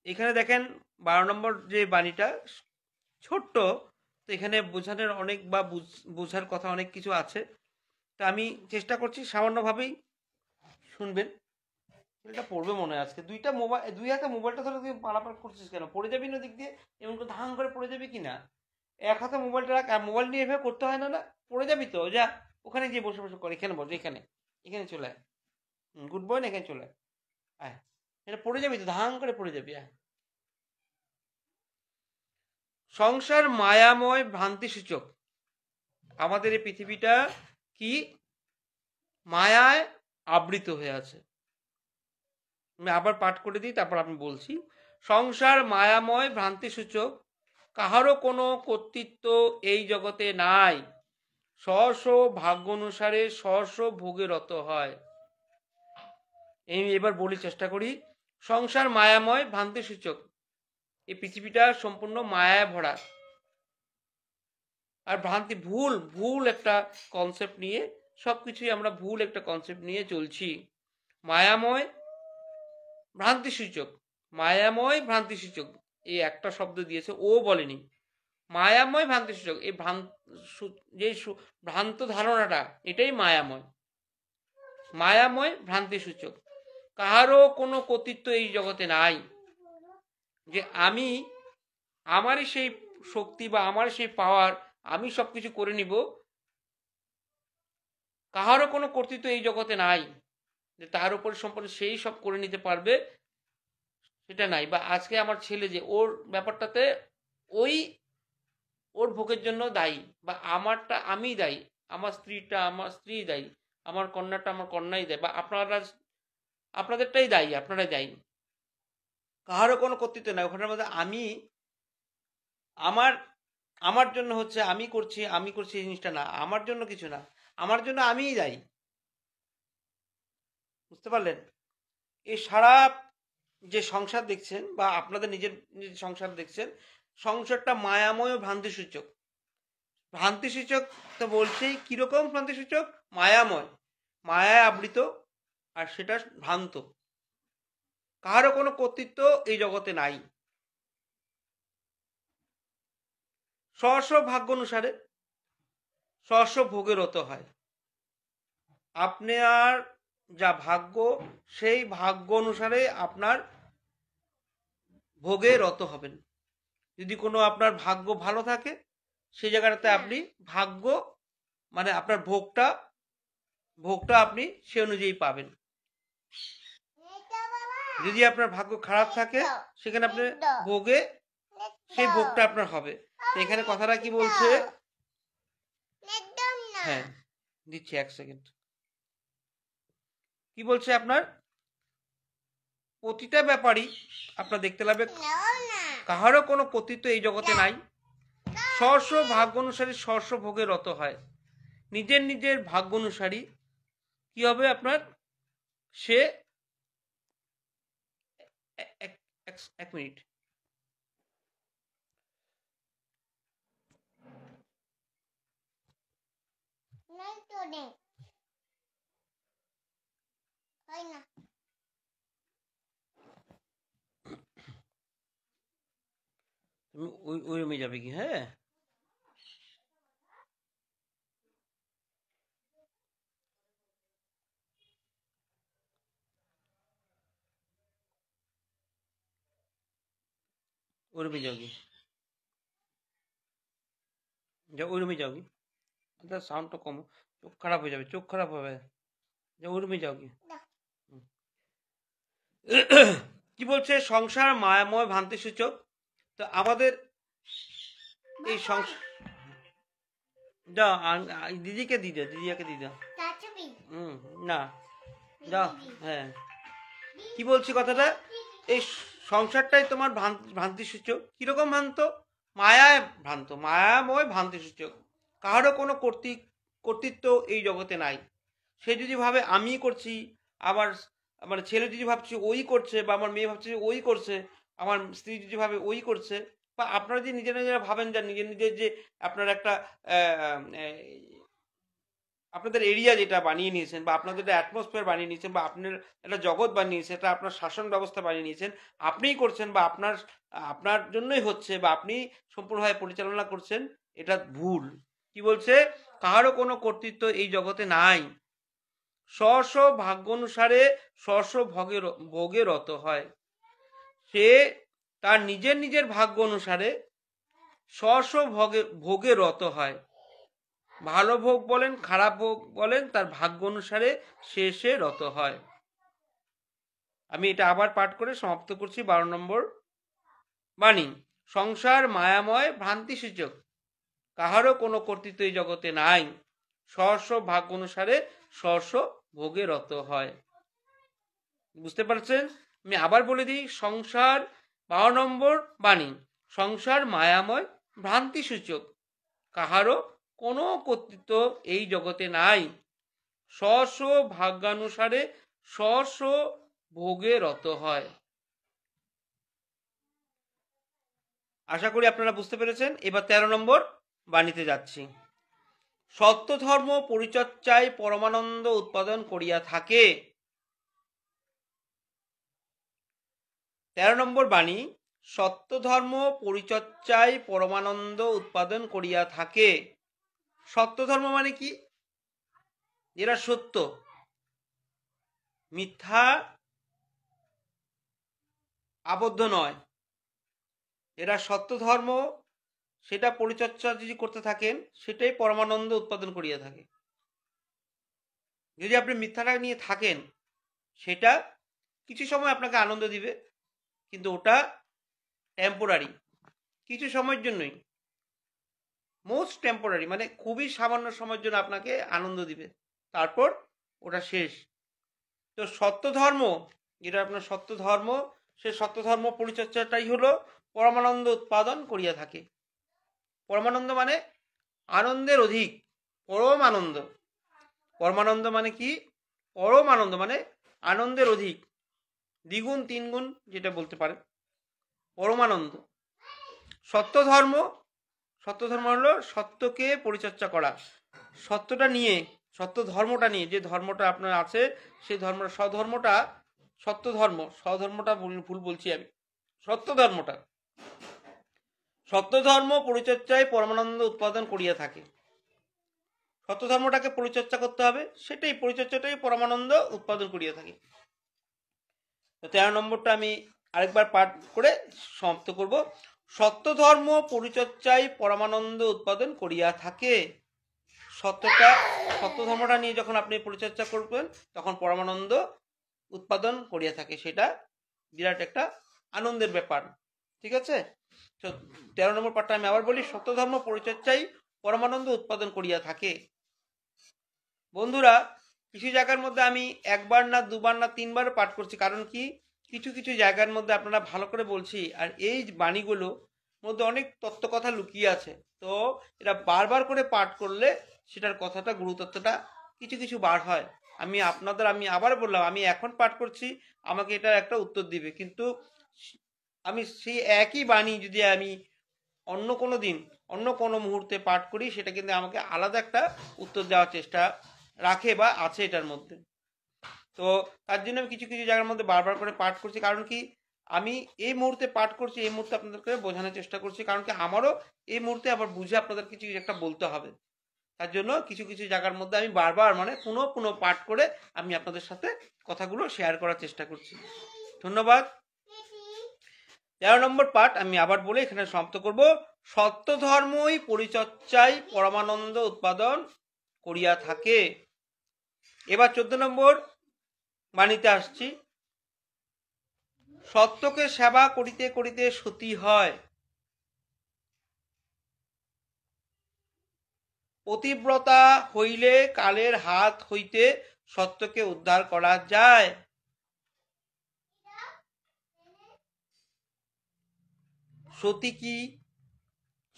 এখানে দেখেন 12 নম্বর যে বাণীটা ছোট্ট, তো এখানে বোঝানোর অনেক বা বোঝার কথা অনেক কিছু আছে। তো আমি চেষ্টা করছি সামান্যভাবেই শুনবেন। এটা পড়বে মনে হয় আজকে। দুই হাতে মোবাইলটা ধরে তুই পালাপাল করছিস কেন? পড়ে যাবি না দিক দিয়ে, এমন করে ধাং করে পড়ে যাবি কিনা? এক হাতে মোবাইলটা রাখ, মোবাইল নিয়ে এভাবে করতে হয় না, না পড়ে যাবি তো। যা ওখানে গিয়ে বসে বসে কর, এখানে বস, এখানে চলে আয়। গুড বয় না, এখানে চলে আয়। এটা পড়ে যাবি তো, ধাং করে পড়ে যাবি। আয়। সংসার মায়াময় ভ্রান্তি সূচক, আমাদের এই পৃথিবীটা কি মায়ায় আবৃত হয়ে আছে। আমি আবার পাঠ করে দিই, তারপর আমি বলছি। সংসার মায়াময় ভ্রান্তি সূচক, কাহারও কোনো কর্তৃত্ব এই জগতে নাই, স্ব ভাগ্য অনুসারে স্ব ভোগে রত হয়। আমি এবার বলি, চেষ্টা করি। সংসার মায়াময় ভ্রান্তি সূচক, এই পৃথিবীটা সম্পূর্ণ মায়ায় ভরা। আর ভ্রান্তি ভুল ভুল একটা কনসেপ্ট নিয়ে সব কিছুই আমরা ভুল একটা কনসেপ্ট নিয়ে চলছি। মায়াময় ভ্রান্তিসূচক, মায়াময় ভ্রান্তিসূচক, এই একটা শব্দ দিয়েছে, ও বলেনি। মায়াময় ভ্রান্তিসূচক, এই যে ভ্রান্ত ধারণাটা, এটাই মায়াময়। মায়াময় ভ্রান্তিসূচক। কাহারও কোনো কর্তৃত্ব এই জগতে নাই, যে আমি আমারই সেই শক্তি বা আমার সেই পাওয়ার, আমি সবকিছু করে নিব। কাহারও কোনো কর্তৃত্ব এই জগতে নাই যে তার উপর সম্পূর্ণ সেই সব করে নিতে পারবে, সেটা নাই। বা আজকে আমার ছেলে যে ওর ব্যাপারটাতে ওর ভোগের জন্য দায়ী, বা আমারটা আমি দায়ী, আমার স্ত্রীটা আমার স্ত্রী দায়ী, আমার কন্যাটা আমার কন্যাই দায়ী, বা আপনাদেরটাই দায়ী, আপনারাই দায়ী। কাহারও কোনো কর্তৃত্ব নাই ওখানের মধ্যে। আমি আমার জন্য হচ্ছে, আমি করছি এই জিনিসটা না, আমার জন্য কিছু না, আমার জন্য আমিই দায়ী। বুঝতে পারলেন? এই সারা যে সংসার দেখছেন বা আপনাদের নিজের নিজের সংসার দেখছেন, সংসারটা মায়াময় ও ভ্রান্তিসূচক। ভ্রান্তিসূচক তো বলছেই, কিরকম ভ্রান্তিসূচক? মায়াময়, মায়ায় আবৃত, আর সেটা ভ্রান্ত। কাহারও কোনো কর্তৃত্ব এই জগতে নাই। স্ব ভাগ্য অনুসারে স্ব ভোগে রত হয়। আপনার যা ভাগ্য, সেই ভাগ্য অনুসারে আপনার ভোগে রত হবেন। যদি কোনো আপনার ভাগ্য ভালো থাকে, সেই জায়গাটাতে আপনি ভাগ্য মানে আপনার ভোগটা আপনি সে অনুযায়ী পাবেন। যদি আপনার ভাগ্য খারাপ থাকে, সেখানে আপনি ভোগে সেই ভোগটা আপনার হবে। তো এখানে কথাটা কি বলছে? হ্যাঁ দিচ্ছি, 1 সেকেন্ড। কি বলছে? আপনার প্রতিটা ব্যাপারই আপনার দেখতে লাগবে, কাহারও কোনো কর্তৃত্ব এই জগতে নাই। স্ব ভাগ্য অনুসারী স্ব ভোগে রত হয়। নিজের নিজের ভাগ্য অনুসারী কি হবে আপনার? সে এক মিনিট, তুমি ওই রুমে যাবে কি? হ্যাঁ ওই রুমে যাও কি, যাও ওই রুমে যাও কি, সাউন্ডটা কম, চোখ খারাপ হয়ে যাবে, চোখ খারাপ হবে। যাও ওই রুমে যাও কি। কি বলছে? সংসার মায়াময় ভ্রান্তি সূচক। তো আমাদের এই সংসার, যাও দিদিকে দিয়ে দাও, দিদিকে দিয়ে দাও। না যাও। হ্যাঁ কি বলছি কথাটা? এই সংসারটাই তোমার ভ্রান্তি সূচক। কিরকম ভ্রান্ত? মায়ায় ভ্রান্ত, মায়াময় ভ্রান্তি সূচক। কারো কোনো কর্তৃত্ব এই জগতে নাই। সে যদি ভাবে আমি করছি, আবার মানে ছেলে যদি ভাবছে ওই করছে, বা আমার মেয়ে ভাবছে ওই করছে, আমার স্ত্রী যদি ভাবে ওই করছে, বা আপনারা যদি নিজেরা নিজেরা ভাবেন যে নিজের নিজের যে আপনার একটা আপনাদের এরিয়া যেটা বানিয়ে নিয়েছেন, বা আপনাদের একটা অ্যাটমসফিয়ার বানিয়ে নিয়েছেন, বা আপনার একটা জগৎ বানিয়েছে, এটা আপনার শাসন ব্যবস্থা বানিয়ে নিয়েছেন, আপনিই করছেন, বা আপনার জন্যই হচ্ছে, বা আপনি সম্পূর্ণভাবে পরিচালনা করছেন, এটা ভুল। কি বলছে? কারো কোনো কর্তৃত্ব এই জগতে নাই। স্ব ভাগ্য অনুসারে স্ব ভোগে রত হয়। সে তার নিজের নিজের ভাগ্য অনুসারে স্ব ভোগে রত হয়। ভালো ভোগ বলেন, খারাপ ভোগ বলেন, তার ভাগ্য অনুসারে সে রত হয়। আমি এটা আবার পাঠ করে সমাপ্ত করছি। 12 নম্বর বাণী। সংসার মায়াময় ভ্রান্তি সূচক, কাহারও কোনো কর্তৃত্ব এই জগতে নাই। স্ব ভাগ্য অনুসারে স্ব ভোগে রত হয়। বুঝতে পারছেন? আমি আবার বলে দিই, সংসার 12 নম্বর বাণী। সংসার মায়াময় ভ্রান্তি সূচক, কাহারও কোনো কর্তৃত্ব এই জগতে নাই। স্ব ভাগ্যানুসারে স্ব ভোগে রত হয়। আশা করি আপনারা বুঝতে পেরেছেন। এবার 13 নম্বর বাণীতে যাচ্ছি। সত্য ধর্ম পরিচর্যায় পরমানন্দ উৎপাদন করিয়া থাকে। 13 নম্বর বাণী, সত্য ধর্ম পরিচর্যায় পরমানন্দ উৎপাদন করিয়া থাকে। সত্য ধর্ম মানে কি? যেটা সত্য, মিথ্যা আবদ্ধ নয়, এরা সত্য ধর্ম, সেটা পরিচর্যা যদি করতে থাকেন সেটাই পরমানন্দ উৎপাদন করিয়া থাকে। যদি আপনি মিথ্যাটা নিয়ে থাকেন সেটা কিছু সময় আপনাকে আনন্দ দিবে, কিন্তু ওটা টেম্পোরারি, কিছু সময়ের জন্যই, মোস্ট টেম্পোরারি, মানে খুবই সামান্য সময়ের জন্য আপনাকে আনন্দ দিবে, তারপর ওটা শেষ। তো সত্য ধর্ম, যেটা আপনার সত্য ধর্ম, সে সত্য ধর্ম পরিচর্যাটাই হলো পরমানন্দ উৎপাদন করিয়া থাকে। পরমানন্দ মানে আনন্দের অধিক, পরম আনন্দ। পরমানন্দ মানে কি? পরম আনন্দ মানে আনন্দের অধিক, দ্বিগুণ তিনগুণ যেটা বলতে পারে, পরমানন্দ। সত্য ধর্ম, সত্য ধর্ম হলো সত্যকে পরিচর্যা করা, সত্যটা নিয়ে, সত্য ধর্মটা নিয়ে, যে ধর্মটা আপনার আছে সেই ধর্ম, স্বধর্মটা, সত্য ধর্ম, স্বধর্মটা ভুল বলছি আমি, সত্য ধর্মটা, সত্য ধর্ম পরিচর্যায় পরমানন্দ উৎপাদন করিয়া থাকে। সত্য ধর্মটাকে পরিচর্যা করতে হবে, সেটাই পরিচর্যাটাই পরমানন্দ উৎপাদন করিয়া থাকে। 13 নম্বরটা আমি আরেকবার পাঠ করে সমাপ্ত করব। সত্য ধর্ম পরিচর্যায় পরমানন্দ উৎপাদন করিয়া থাকে। সত্যটা, সত্য ধর্মটা নিয়ে যখন আপনি পরিচর্যা করবেন তখন পরমানন্দ উৎপাদন করিয়া থাকে, সেটা বিরাট একটা আনন্দের ব্যাপার। ঠিক আছে? 13 নম্বর পাঠটা আমি আবার বলি, সত্য ধর্ম পরিচর্যায় পরমানন্দ উৎপাদন করিয়া থাকে। বন্ধুরা, কিছু জায়গার মধ্যে আমি একবার না দুবার না তিনবার পাঠ করছি, কারণ কি, কিছু কিছু জায়গার মধ্যে আপনারা ভালো করে বলছি, আর এই বাণীগুলো মধ্যে অনেক তত্ত্ব কথা লুকিয়ে আছে। তো এটা বারবার করে পাঠ করলে সেটার কথাটা, গুরুতত্ত্বটা কিছু কিছু বার হয়। আমি আবার বললাম, আমি এখন পাঠ করছি, আমাকে এটার একটা উত্তর দিবে, কিন্তু আমি সেই একই বাণী যদি আমি অন্য কোনো দিন, অন্য কোনো মুহূর্তে পাঠ করি, সেটা কিন্তু আমাকে আলাদা একটা উত্তর দেওয়ার চেষ্টা রাখে বা আছে এটার মধ্যে। তো তার জন্য আমি কিছু কিছু জায়গার মধ্যে বারবার করে পাঠ করছি, কারণ কি, আমি এই মুহূর্তে পাঠ করছি, এই মুহূর্তে আপনাদেরকে বোঝানোর চেষ্টা করছি, কারণ কি আমারও এই মুহূর্তে আবার বুঝে আপনাদের কিছু একটা বলতে হবে। তার জন্য কিছু কিছু জায়গার মধ্যে আমি বারবার, মানে পুনঃ পুনঃ পাঠ করে আমি আপনাদের সাথে কথাগুলো শেয়ার করার চেষ্টা করছি। ধন্যবাদ। 13 নম্বর পাঠ আমি আবার বলে এখানে সমাপ্ত করব। সত্য ধর্মই পরিচর্যায় পরমানন্দ উৎপাদন করিয়া থাকে। এবার 14 নম্বর বাণীতে আসছি। সত্যকে সেবা করিতে করিতে সতী হয়, পতিব্রতা হইলে কালের হাত হইতে সত্যকে উদ্ধার করা যায়। সতী কি,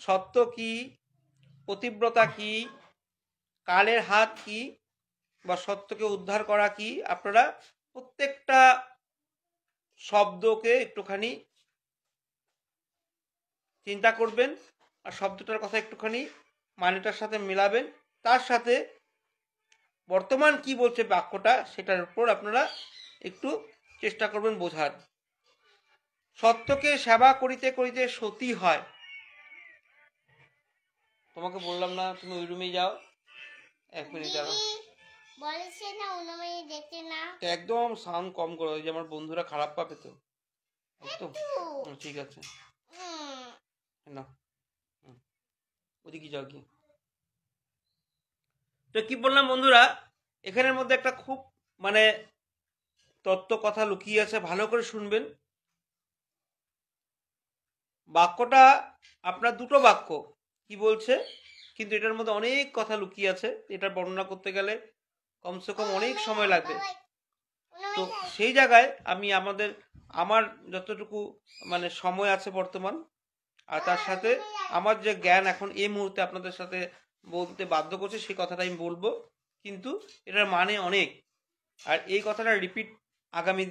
সত্য কি, পতিব্রতা কি, কালের হাত কি, বা সত্যকে উদ্ধার করা কি, আপনারা প্রত্যেকটা শব্দকে একটুখানি চিন্তা করবেন, আর শব্দটার কথা একটুখানি মানেটার সাথে মেলাবেন, তার সাথে বর্তমান কি বলছে বাক্যটা, সেটার উপর আপনারা একটু চেষ্টা করবেন বোঝার। সত্যকে সেবা করিতে করিতে সতী হয়। তোমাকে বললাম না তুমি ওই রুমে যাও, 1 মিনিট দাঁড়াও। একদম সাউন্ড কম করো, ওই যে আমার বন্ধুরা খারাপ পাবে তো। একদম ঠিক আছে না, ওদিকে যাও কি। তো কি বললাম বন্ধুরা, এখানের মধ্যে একটা খুব মানে তত্ত্ব কথা লুকিয়ে আছে, ভালো করে শুনবেন। বাক্যটা আপনার দুটো বাক্য, কি বলছে, কিন্তু এটার মধ্যে অনেক কথা লুকিয়ে আছে, এটা বর্ণনা করতে গেলে কমসে কম অনেক সময় লাগবে। তো সেই জায়গায় আমি আমার যতটুকু মানে সময় আছে বর্তমান, আর তার সাথে আমার যে জ্ঞান এখন এই মুহূর্তে আপনাদের সাথে বলতে বাধ্য করছে, সেই কথাটা আমি বলবো, কিন্তু এটার মানে অনেক। আর এই কথাটা রিপিট আগামী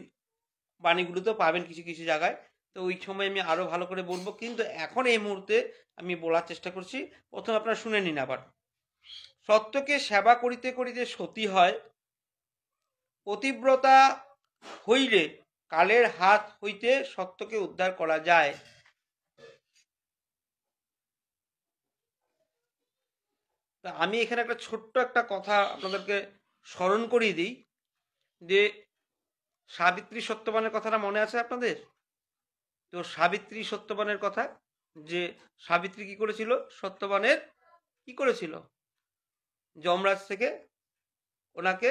বাণীগুলোতেও পাবেন কিছু কিছু জায়গায়, তো ওই সময় আমি আরও ভালো করে বলবো, কিন্তু এখন এই মুহূর্তে আমি বলার চেষ্টা করছি, প্রথমে আপনারা শুনে নিন আবার। সত্যকে সেবা করিতে করিতে সতী হয়, পতিব্রতা হইলে কালের হাত হইতে সত্যকে উদ্ধার করা যায়। তা আমি এখানে একটা ছোট্ট একটা কথা আপনাদেরকে স্মরণ করিয়ে দিই, যে সাবিত্রী সত্যবানের কথাটা মনে আছে আপনাদের? তো সাবিত্রী সত্যবানের কথা, যে সাবিত্রী কি করেছিল, সত্যবানের কি করেছিল, যমরাজ থেকে ওনাকে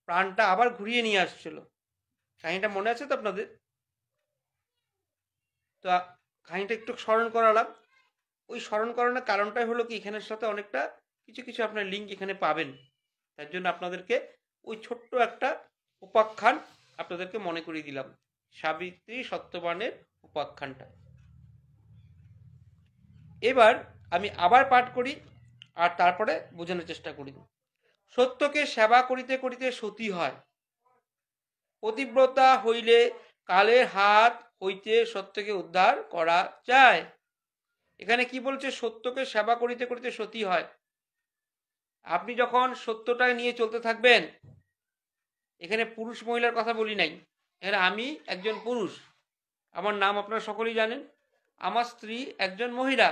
প্রাণটা আবার ঘুরিয়ে নিয়ে আসছিল। কাহিনীটা মনে আছে তো আপনাদের? তো কাহিনীটা একটু স্মরণ করালাম। ওই স্মরণ করানোর কারণটাই হলো কি, এখানের সাথে অনেকটা কিছু কিছু আপনার লিঙ্ক এখানে পাবেন। তার জন্য আপনাদেরকে ওই ছোট্ট একটা উপাখ্যান আপনাদেরকে মনে করিয়ে দিলাম, সাবিত্রী সত্যবানের উপাখ্যানটা। এবার আমি আবার পাঠ করি আর তারপরে বোঝানোর চেষ্টা করি। সত্যকে সেবা করিতে করিতে সতী হয়, পতিব্রতা হইলে কালের হাত হইতে সত্যকে উদ্ধার করা যায়। এখানে কি বলছে? সত্যকে সেবা করিতে করিতে সতী হয়। আপনি যখন সত্যটা নিয়ে চলতে থাকবেন, এখানে পুরুষ মহিলার কথা বলি নাই, এখানে আমি একজন পুরুষ, আমার নাম আপনারা সকলেই জানেন, আমার স্ত্রী একজন মহিলা,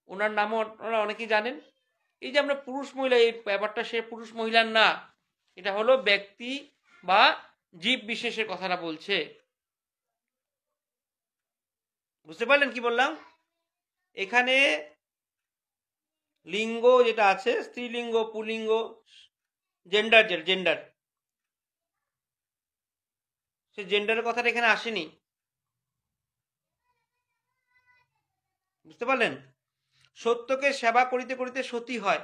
ওনার নামও আপনারা অনেকেই জানেন। এই যে আমরা পুরুষ মহিলা, এই ব্যাপারটা সে পুরুষ মহিলার না, এটা হলো ব্যক্তি বা জীব বিশেষের কথাটা বলছে। বুঝতে পারলেন কি বললাম? এখানে লিঙ্গ যেটা আছে, স্ত্রীলিঙ্গ, পুলিঙ্গ, জেন্ডার, জেন্ডার, সে জেন্ডারের কথাটা এখানে আসেনি। বুঝতে পারলেন? সত্যকে সেবা করিতে করিতে সতী হয়।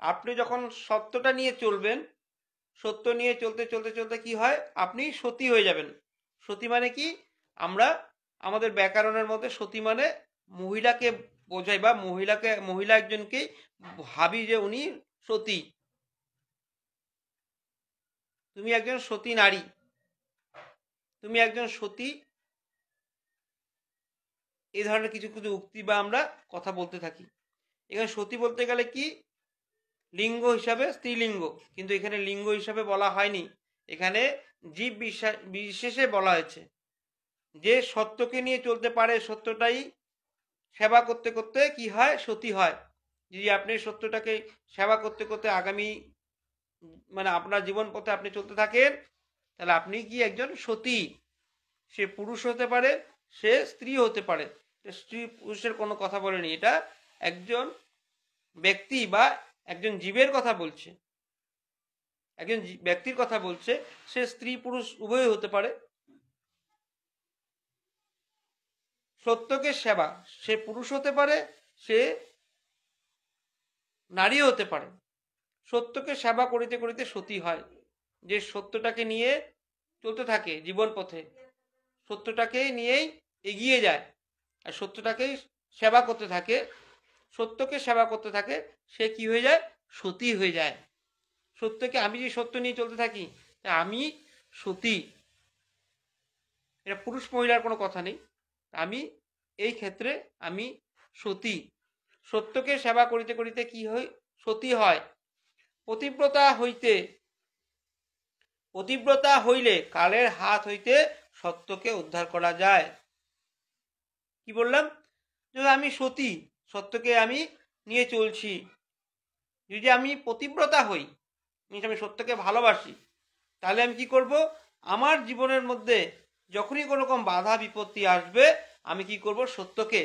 আপনি যখন সত্যটা নিয়ে চলবেন, সত্য নিয়ে চলতে চলতে চলতে কি হয়, আপনি সতী হয়ে যাবেন। সতী মানে কি? আমরা আমাদের ব্যাকরণের মধ্যে সতী মানে মহিলাকে বোঝাই, বা মহিলা একজনকেই ভাবি যে উনি সতী। তুমি একজন সতী নারী, তুমি একজন সতী, এই ধরনের কিছু কিছু উক্তি বা আমরা কথা বলতে থাকি। এখানে সতী বলতে গেলে কি, লিঙ্গ হিসাবে স্ত্রীলিঙ্গ, কিন্তু এখানে লিঙ্গ হিসাবে বলা হয়নি, এখানে জীব বিশেষে বলা হয়েছে। যে সত্যকে নিয়ে চলতে পারে, সত্যটাই সেবা করতে করতে কি হয়, সতী হয়। যদি আপনি সত্যটাকে সেবা করতে করতে আগামী মানে আপনার জীবন পথে আপনি চলতে থাকেন, তাহলে আপনি কি একজন সতী। সে পুরুষ হতে পারে, সে স্ত্রী হতে পারে, স্ত্রী পুরুষের কোনো কথা বলেনি, এটা একজন ব্যক্তি বা একজন জীবের কথা বলছে, একজন ব্যক্তির কথা বলছে। সে স্ত্রী পুরুষ উভয় হতে পারে। সত্যকে সেবা, সে পুরুষ হতে পারে, সে নারী হতে পারে। সত্যকে সেবা করিতে করিতে সতী হয়, যে সত্যটাকে নিয়ে চলতে থাকে জীবন পথে, সত্যটাকে নিয়েই এগিয়ে যায় আর সত্যটাকেই সেবা করতে থাকে, সত্যকে সেবা করতে থাকে, সে কি হয়ে যায়, সতী হয়ে যায়। সত্যকে, আমি যে সত্য নিয়ে চলতে থাকি, আমি সতী। এটা পুরুষ মহিলার কোনো কথা নেই, আমি এই ক্ষেত্রে আমি সতী। সত্যকে সেবা করিতে করিতে কি হয়, সতী হয়। পতিব্রতা হইলে কালের হাত হইতে সত্যকে উদ্ধার করা যায়। কি বললাম? যদি আমি সতী, সত্যকে আমি নিয়ে চলছি, যদি আমি পতিব্রতা হই, আমি সত্যকে ভালোবাসি, তাহলে আমি কি করব, আমার জীবনের মধ্যে যখনই কোনো রকম বাধা বিপত্তি আসবে, আমি কি করব, সত্যকে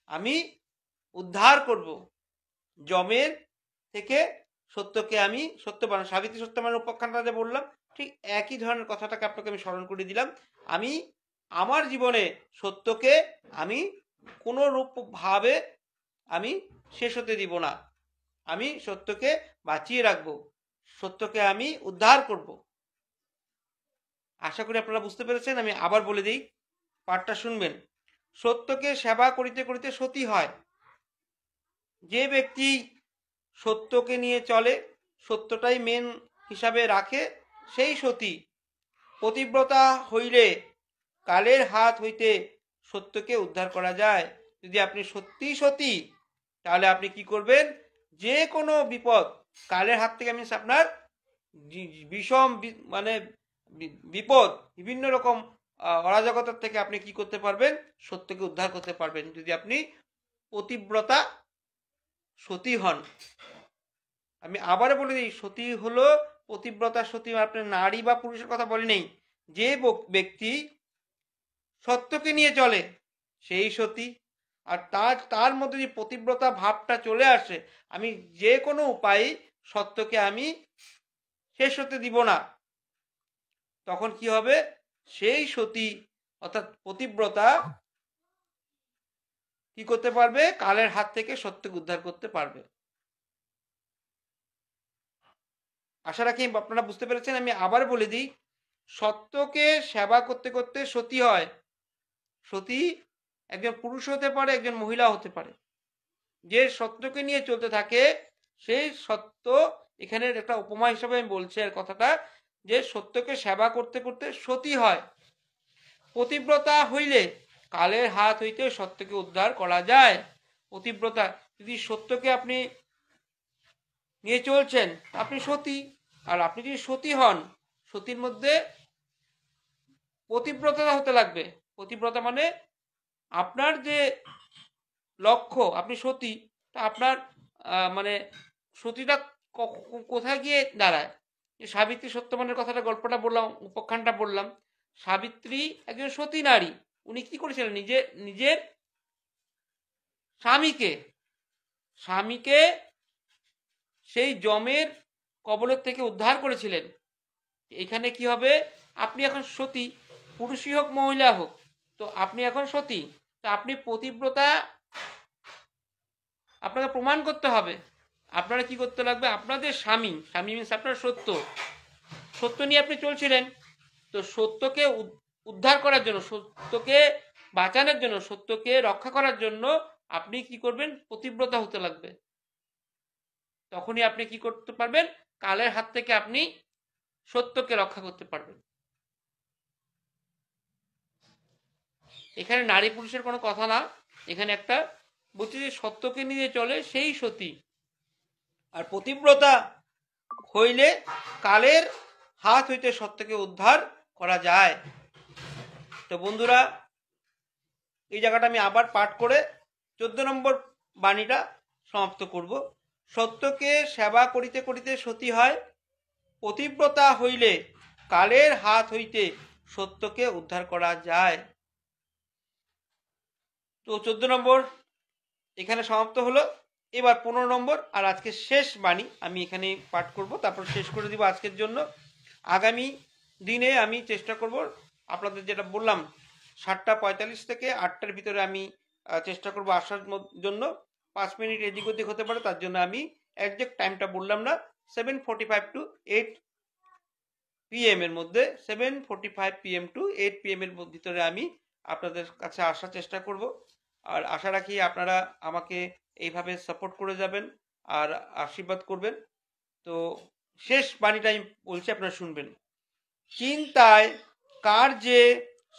আমি উদ্ধার করব যমের থেকে। সত্যকে আমি সত্যবান, সাবিত্রী সত্যবানের উপাখ্যানটা বললাম, ঠিক একই ধরনের কথাটাকে আপনাকে আমি স্মরণ করে দিলাম। আমি আমার জীবনে সত্যকে আমি কোনো রূপভাবে আমি শেষ হতে দিব না, আমি সত্যকে বাঁচিয়ে রাখবো, সত্যকে আমি উদ্ধার করব। আশা করি আপনারা বুঝতে পেরেছেন। আমি আবার বলে দিই, পাঠটা শুনবেন। সত্যকে সেবা করিতে করিতে সতী হয়। যে ব্যক্তি সত্যকে নিয়ে চলে, সত্যটাই মেন হিসাবে রাখে, সেই সতী। পতিব্রতা হইলে কালের হাত হইতে সত্যকে উদ্ধার করা যায়। যদি আপনি সত্যি সতী, তাহলে আপনি কি করবেন, যে কোনো বিপদ কালের হাত থেকে মিনস আপনার বিষম মানে বিপদ, বিভিন্ন রকম অরাজকতার থেকে আপনি কি করতে পারবেন, সত্যকে উদ্ধার করতে পারবেন, যদি আপনি পতিব্রতা সতী হন। আমি আবার বলে দিই, সতী হলো পতিব্রতা সতী, আপনার নারী বা পুরুষের কথা বলি নেই, যে ব্যক্তি সত্যকে নিয়ে চলে সেই সতী। আর তার মধ্যে যে পতিব্রতা ভাবটা চলে আসে, আমি যে কোনো উপায়ে সত্যকে আমি শেষ হতে দিব না, তখন কি হবে, সেই সতী অর্থাৎ পতিব্রতা কি করতে পারবে, কালের হাত থেকে সত্যকে উদ্ধার করতে পারবে। আশা রাখি আপনারা বুঝতে পেরেছেন। আমি আবার বলে দিই, সত্যকে সেবা করতে করতে সতী হয়। সতী একজন পুরুষ হতে পারে, একজন মহিলা হতে পারে। যে সত্যকে নিয়ে চলতে থাকে সেই সত্য, এখানে একটা উপমা হিসাবে আমি বলছি আর কথাটা, যে সত্যকে সেবা করতে করতে সতী হয়। পতিব্রতা হইলে কালের হাত হইতে সত্যকে উদ্ধার করা যায়। পতিব্রতা, যদি সত্যকে আপনি নিয়ে চলছেন আপনি সতী, আর আপনি যদি সতী হন, সতীর মধ্যে পতিব্রতা হতে লাগবে। পতিব্রতা মানে আপনার যে লক্ষ্য, আপনি সতী, তা আপনার মানে সতীটা কোথায় গিয়ে দাঁড়ায়। সাবিত্রী সত্যবানের কথাটা, গল্পটা বললাম, উপাখ্যানটা বললাম। সাবিত্রী একজন সতী নারী, উনি কি করেছিলেন, নিজের স্বামীকে সেই যমের কবলের থেকে উদ্ধার করেছিলেন। এখানে কি হবে, আপনি এখন সতী, পুরুষই হোক মহিলা হোক, তো আপনি এখন সতী, তা আপনি পতিব্রতা আপনাকে প্রমাণ করতে হবে। আপনারা কি করতে লাগবে, আপনাদের স্বামী মিনস আপনার সত্য নিয়ে আপনি চলছিলেন, তো সত্যকে উদ্ধার করার জন্য, সত্যকে বাঁচানোর জন্য, সত্যকে রক্ষা করার জন্য আপনি কি করবেন, পতিব্রতা হতে লাগবে। তখনই আপনি কি করতে পারবেন, কালের হাত থেকে আপনি সত্যকে রক্ষা করতে পারবেন। এখানে নারী পুরুষের কোনো কথা না, এখানে একটা বলছি যে সত্যকে নিয়ে চলে সেই সতী। আর পতিব্রতা হইলে কালের হাত হইতে সত্যকে উদ্ধার করা যায়। তো বন্ধুরা, এই জায়গাটা আমি আবার পাঠ করে 14 নম্বর বাণীটা সমাপ্ত করব। সত্যকে সেবা করিতে করিতে সতী হয়, পতিব্রতা হইলে কালের হাত হইতে সত্যকে উদ্ধার করা যায়। তো 14 নম্বর এখানে সমাপ্ত হলো। এবার 15 নম্বর আর আজকে শেষ বাণী আমি এখানে পাঠ করব, তারপর শেষ করে দিব আজকের জন্য। আগামী দিনে আমি চেষ্টা করব আপনাদের, যেটা বললাম 7:45 থেকে 8টার ভিতরে আমি চেষ্টা করব আসার জন্য। 5 মিনিট এদিক ওদিক হতে পারে, তার জন্য আমি একজ্যাক্ট টাইমটা বললাম না। 7:45 to 8 PM এর মধ্যে, 7:45 PM to 8 PM এর ভিতরে আমি আপনাদের কাছে আসার চেষ্টা করব। আর আশা রাখি আপনারা আমাকে এইভাবে সাপোর্ট করে যাবেন আর আশীর্বাদ করবেন। তো শেষ বাণীটা আমি বলছি, আপনারা শুনবেন। চিন্তায় কার্যে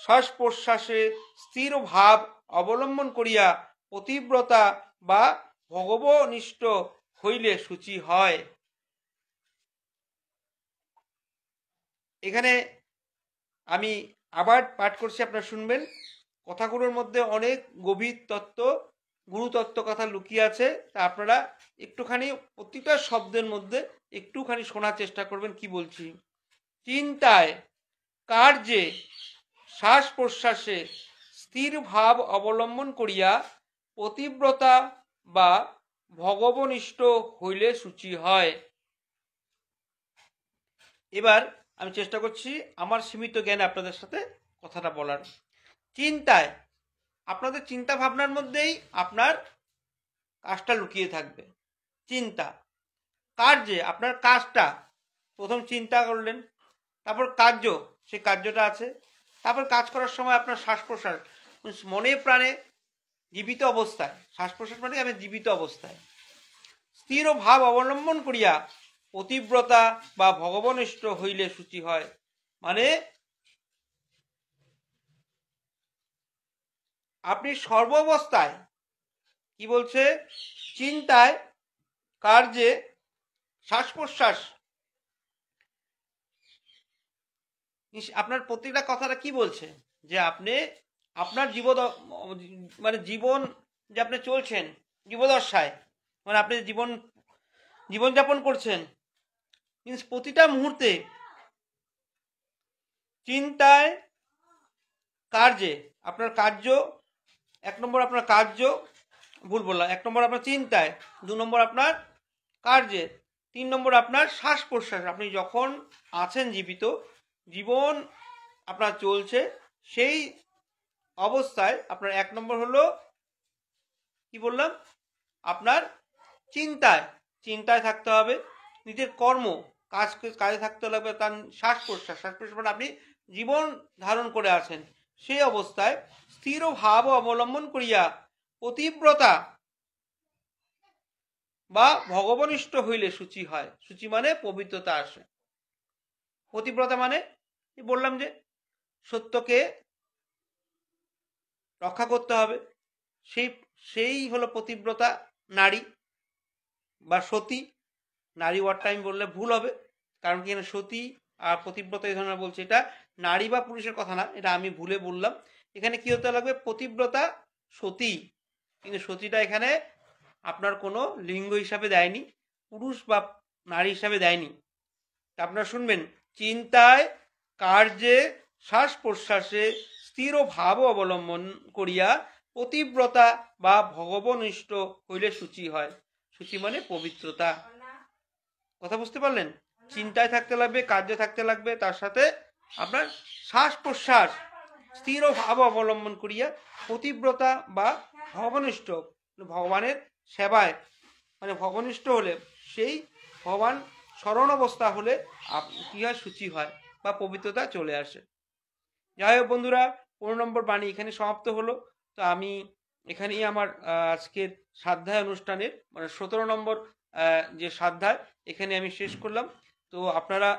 শ্বাস প্রশ্বাসে স্থির ভাব অবলম্বন করিয়া পতিব্রতা বা ভগবনিষ্ঠ হইলে সূচি হয়। এখানে আমি আবার পাঠ করছি, আপনারা শুনবেন। কথাগুলোর মধ্যে অনেক গভীর তত্ত্ব, গুরুতত্ত্ব কথা লুকিয়ে আছে, তা আপনারা একটুখানি প্রতিটা শব্দের মধ্যে একটুখানি শোনার চেষ্টা করবেন কি বলছি। চিন্তায় কার্যে শ্বাস প্রশ্বাসে স্থির ভাব অবলম্বন করিয়া পতিব্রতা বা ভগবনিষ্ঠ হইলে সূচি হয়। এবার আমি চেষ্টা করছি আমার সীমিত জ্ঞানে আপনাদের সাথে কথাটা বলার। চিন্তায়, আপনাদের চিন্তা ভাবনার মধ্যেই আপনার কাজটা লুকিয়ে থাকবে। চিন্তা, কার্যে আপনার কাজটা, প্রথম চিন্তা করলেন, তারপর কার্য, সেই কার্যটা আছে, তারপর কাজ করার সময় আপনার শ্বাস প্রশ্বাস, মনে প্রাণে জীবিত অবস্থায়, শ্বাস প্রশ্বাস মানে আমি জীবিত অবস্থায় স্থির ভাব অবলম্বন করিয়া পতিব্রতা বা ভগবনিষ্ঠ হইলে সূচি হয়। মানে আপনি সর্বাবস্থায় কি বলছে, চিন্তায়, কার্যে, শ্বাস প্রশ্বাস, আপনার প্রত্যেকটা কথাটা কি বলছে, যে আপনি আপনার মানে জীবন যে আপনি চলছেন জীবদশায়, মানে আপনি জীবনযাপন করছেন, প্রতিটা মুহূর্তে চিন্তায়, কার্যে, আপনার কার্য, 1 নম্বর আপনার কার্য, ভুল বললাম, 1 নম্বর আপনার চিন্তায়, 2 নম্বর আপনার কার্যে, 3 নম্বর আপনার শ্বাস প্রশ্বাস। আপনি যখন আছেন জীবিত, জীবন আপনার চলছে, সেই অবস্থায় আপনার 1 নম্বর হলো কি বললাম, আপনার চিন্তায় থাকতে হবে, নিজের কাজে থাকতে হবে, তার শ্বাস প্রশ্বাস মানে আপনি জীবন ধারণ করে আছেন, সেই অবস্থায় স্থির ভাব অবলম্বন করিয়া পতিব্রতা বা ভগবনিষ্ঠ হইলে সূচি হয়। সূচি মানে পবিত্রতা আসে। পতিব্রতা মানে বললাম যে সত্যকে রক্ষা করতে হবে, সেই হলো পতিব্রতা নারী বা সতী। নারী ওয়ার্ডটা আমি বললে ভুল হবে, কারণ কি সতী আর পতিব্রতা এই ধরনের বলছে, এটা নারী বা পুরুষের কথা না, এটা আমি ভুলে বললাম। এখানে কি হতে লাগবে, পতিব্রতা সতী, কিন্তু সতীটা এখানে আপনার কোনো লিঙ্গ হিসাবে দেয়নি, পুরুষ বা নারী হিসাবে দেয়নি। আপনারা শুনবেন, চিন্তায়, কার্যে, শ্বাস প্রশ্বাসে স্থির ভাব অবলম্বন করিয়া পতিব্রতা বা ভগবনিষ্ঠ হইলে সূচি হয়। সূচি মানে পবিত্রতা। কথা বুঝতে পারলেন? চিন্তায় থাকতে লাগবে, কার্যে থাকতে লাগবে, তার সাথে আপনার শ্বাস প্রশ্বাস স্থির ভাব অবলম্বন করিয়া পতিব্রতা বা ভগবনিষ্ঠ, ভগবানের সেবায়, মানে ভগবনিষ্ঠ হলে, সেই ভগবান স্মরণ অবস্থা হলে কি হয়, সূচি হয় বা পবিত্রতা চলে আসে। যাই হোক বন্ধুরা, 15 নম্বর বাণী এখানে সমাপ্ত হলো। তো আমি এখানেই আমার আজকের স্বাধ্যায় অনুষ্ঠানের মানে 17 নম্বর যে স্বাধ্যায়, এখানে আমি শেষ করলাম। তো আপনারা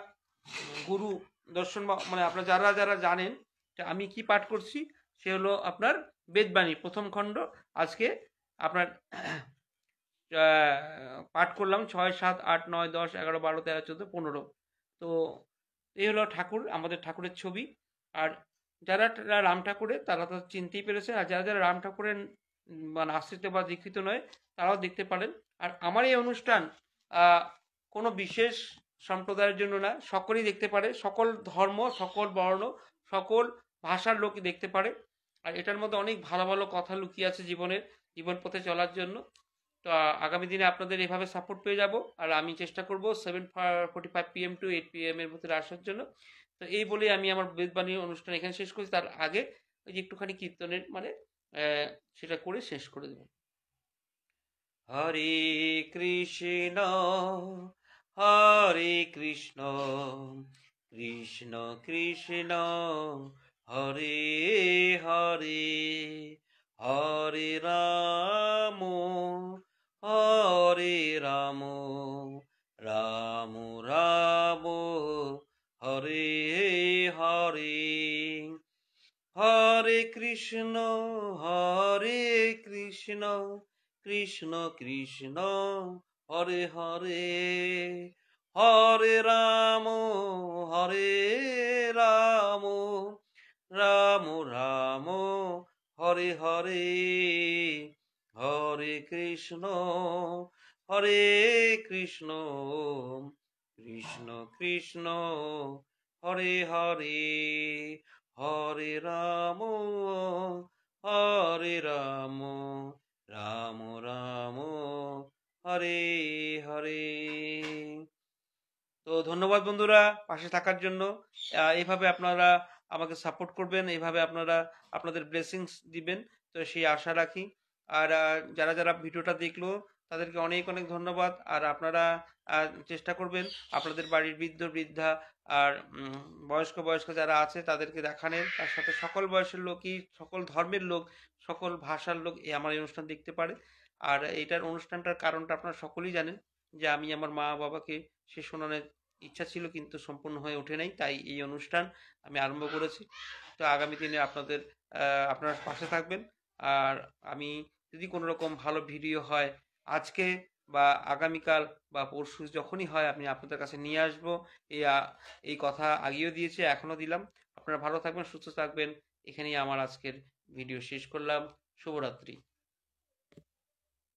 গুরু দর্শন মানে আপনারা যারা যারা জানেন আমি কি পাঠ করছি, সে হলো আপনার বেদবাণী প্রথম খণ্ড। আজকে আপনার পাঠ করলাম 6, 7, 8, 9, 10, 11, 12, 13, 14, 15। তো এই হলো ঠাকুর, আমাদের ঠাকুরের ছবি। আর যারা রাম ঠাকুরের তারা তো চিনতেই পেরেছে, আর যারা যারা রাম ঠাকুরের মানে আশ্রিত বা দীক্ষিত নয় তারাও দেখতে পারেন। আর আমার এই অনুষ্ঠান কোনো বিশেষ সম্প্রদায়ের জন্য না, সকলেই দেখতে পারে, সকল ধর্ম, সকল বর্ণ, সকল ভাষার লোকই দেখতে পারে। আর এটার মধ্যে অনেক ভালো ভালো কথা লুকিয়ে আছে জীবন পথে চলার জন্য। তো আগামী দিনে আপনাদের এভাবে সাপোর্ট পেয়ে যাব। আর আমি চেষ্টা করব 7:45 PM to 8 PM এর ভিতরে আসার জন্য। তো এই বলে আমি আমার বেদবাণী অনুষ্ঠান এখানে শেষ করছি। তার আগে ওই যে একটুখানি কীর্তনের মানে সেটা করে শেষ করে দেব। হরে কৃষ্ণ হরে কৃষ্ণ কৃষ্ণ কৃষ্ণ হরে হরে হরে রাম হরে রাম রাম রাম হরে হরে হরে কৃষ্ণ কৃষ্ণ কৃষ্ণ হরে হরে হরে রাম রাম রাম হরে হরে হরে কৃষ্ণ কৃষ্ণ কৃষ্ণ হরে হরে হরে রাম রাম রাম হরে হরে। তো ধন্যবাদ বন্ধুরা পাশে থাকার জন্য। এইভাবে আপনারা আমাকে সাপোর্ট করবেন, এইভাবে আপনারা আপনাদের ব্লেসিংস দিবেন, তো সেই আশা রাখি। আর যারা যারা ভিডিওটা দেখলো তাদেরকে অনেক অনেক ধন্যবাদ। আর আপনারা চেষ্টা করবেন আপনাদের বাড়ির বৃদ্ধ বৃদ্ধা আর বয়স্ক যারা আছে তাদেরকে দেখানোর, তার সাথে সকল বয়সের লোকই, সকল ধর্মের লোক, সকল ভাষার লোক আমার এই অনুষ্ঠান দেখতে পারে। আর এইটার অনুষ্ঠানটার কারণটা আপনারা সকলেই জানেন, যে আমি আমার মা বাবাকে সে শোনানোর ইচ্ছা ছিল কিন্তু সম্পূর্ণ হয়ে ওঠে নাই, তাই এই অনুষ্ঠান আমি আরম্ভ করেছি। তো আগামী দিনে আপনারা পাশে থাকবেন। আর আমি যদি কোনো রকম ভালো ভিডিও হয় আজকে বা আগামীকাল বা পরশু যখনই হয় আমি আপনাদের কাছে নিয়ে আসবো। এই কথা আগেও দিয়েছি, এখনও দিলাম। আপনারা ভালো থাকবেন, সুস্থ থাকবেন। এখানেই আমার আজকের ভিডিও শেষ করলাম। শুভরাত্রি।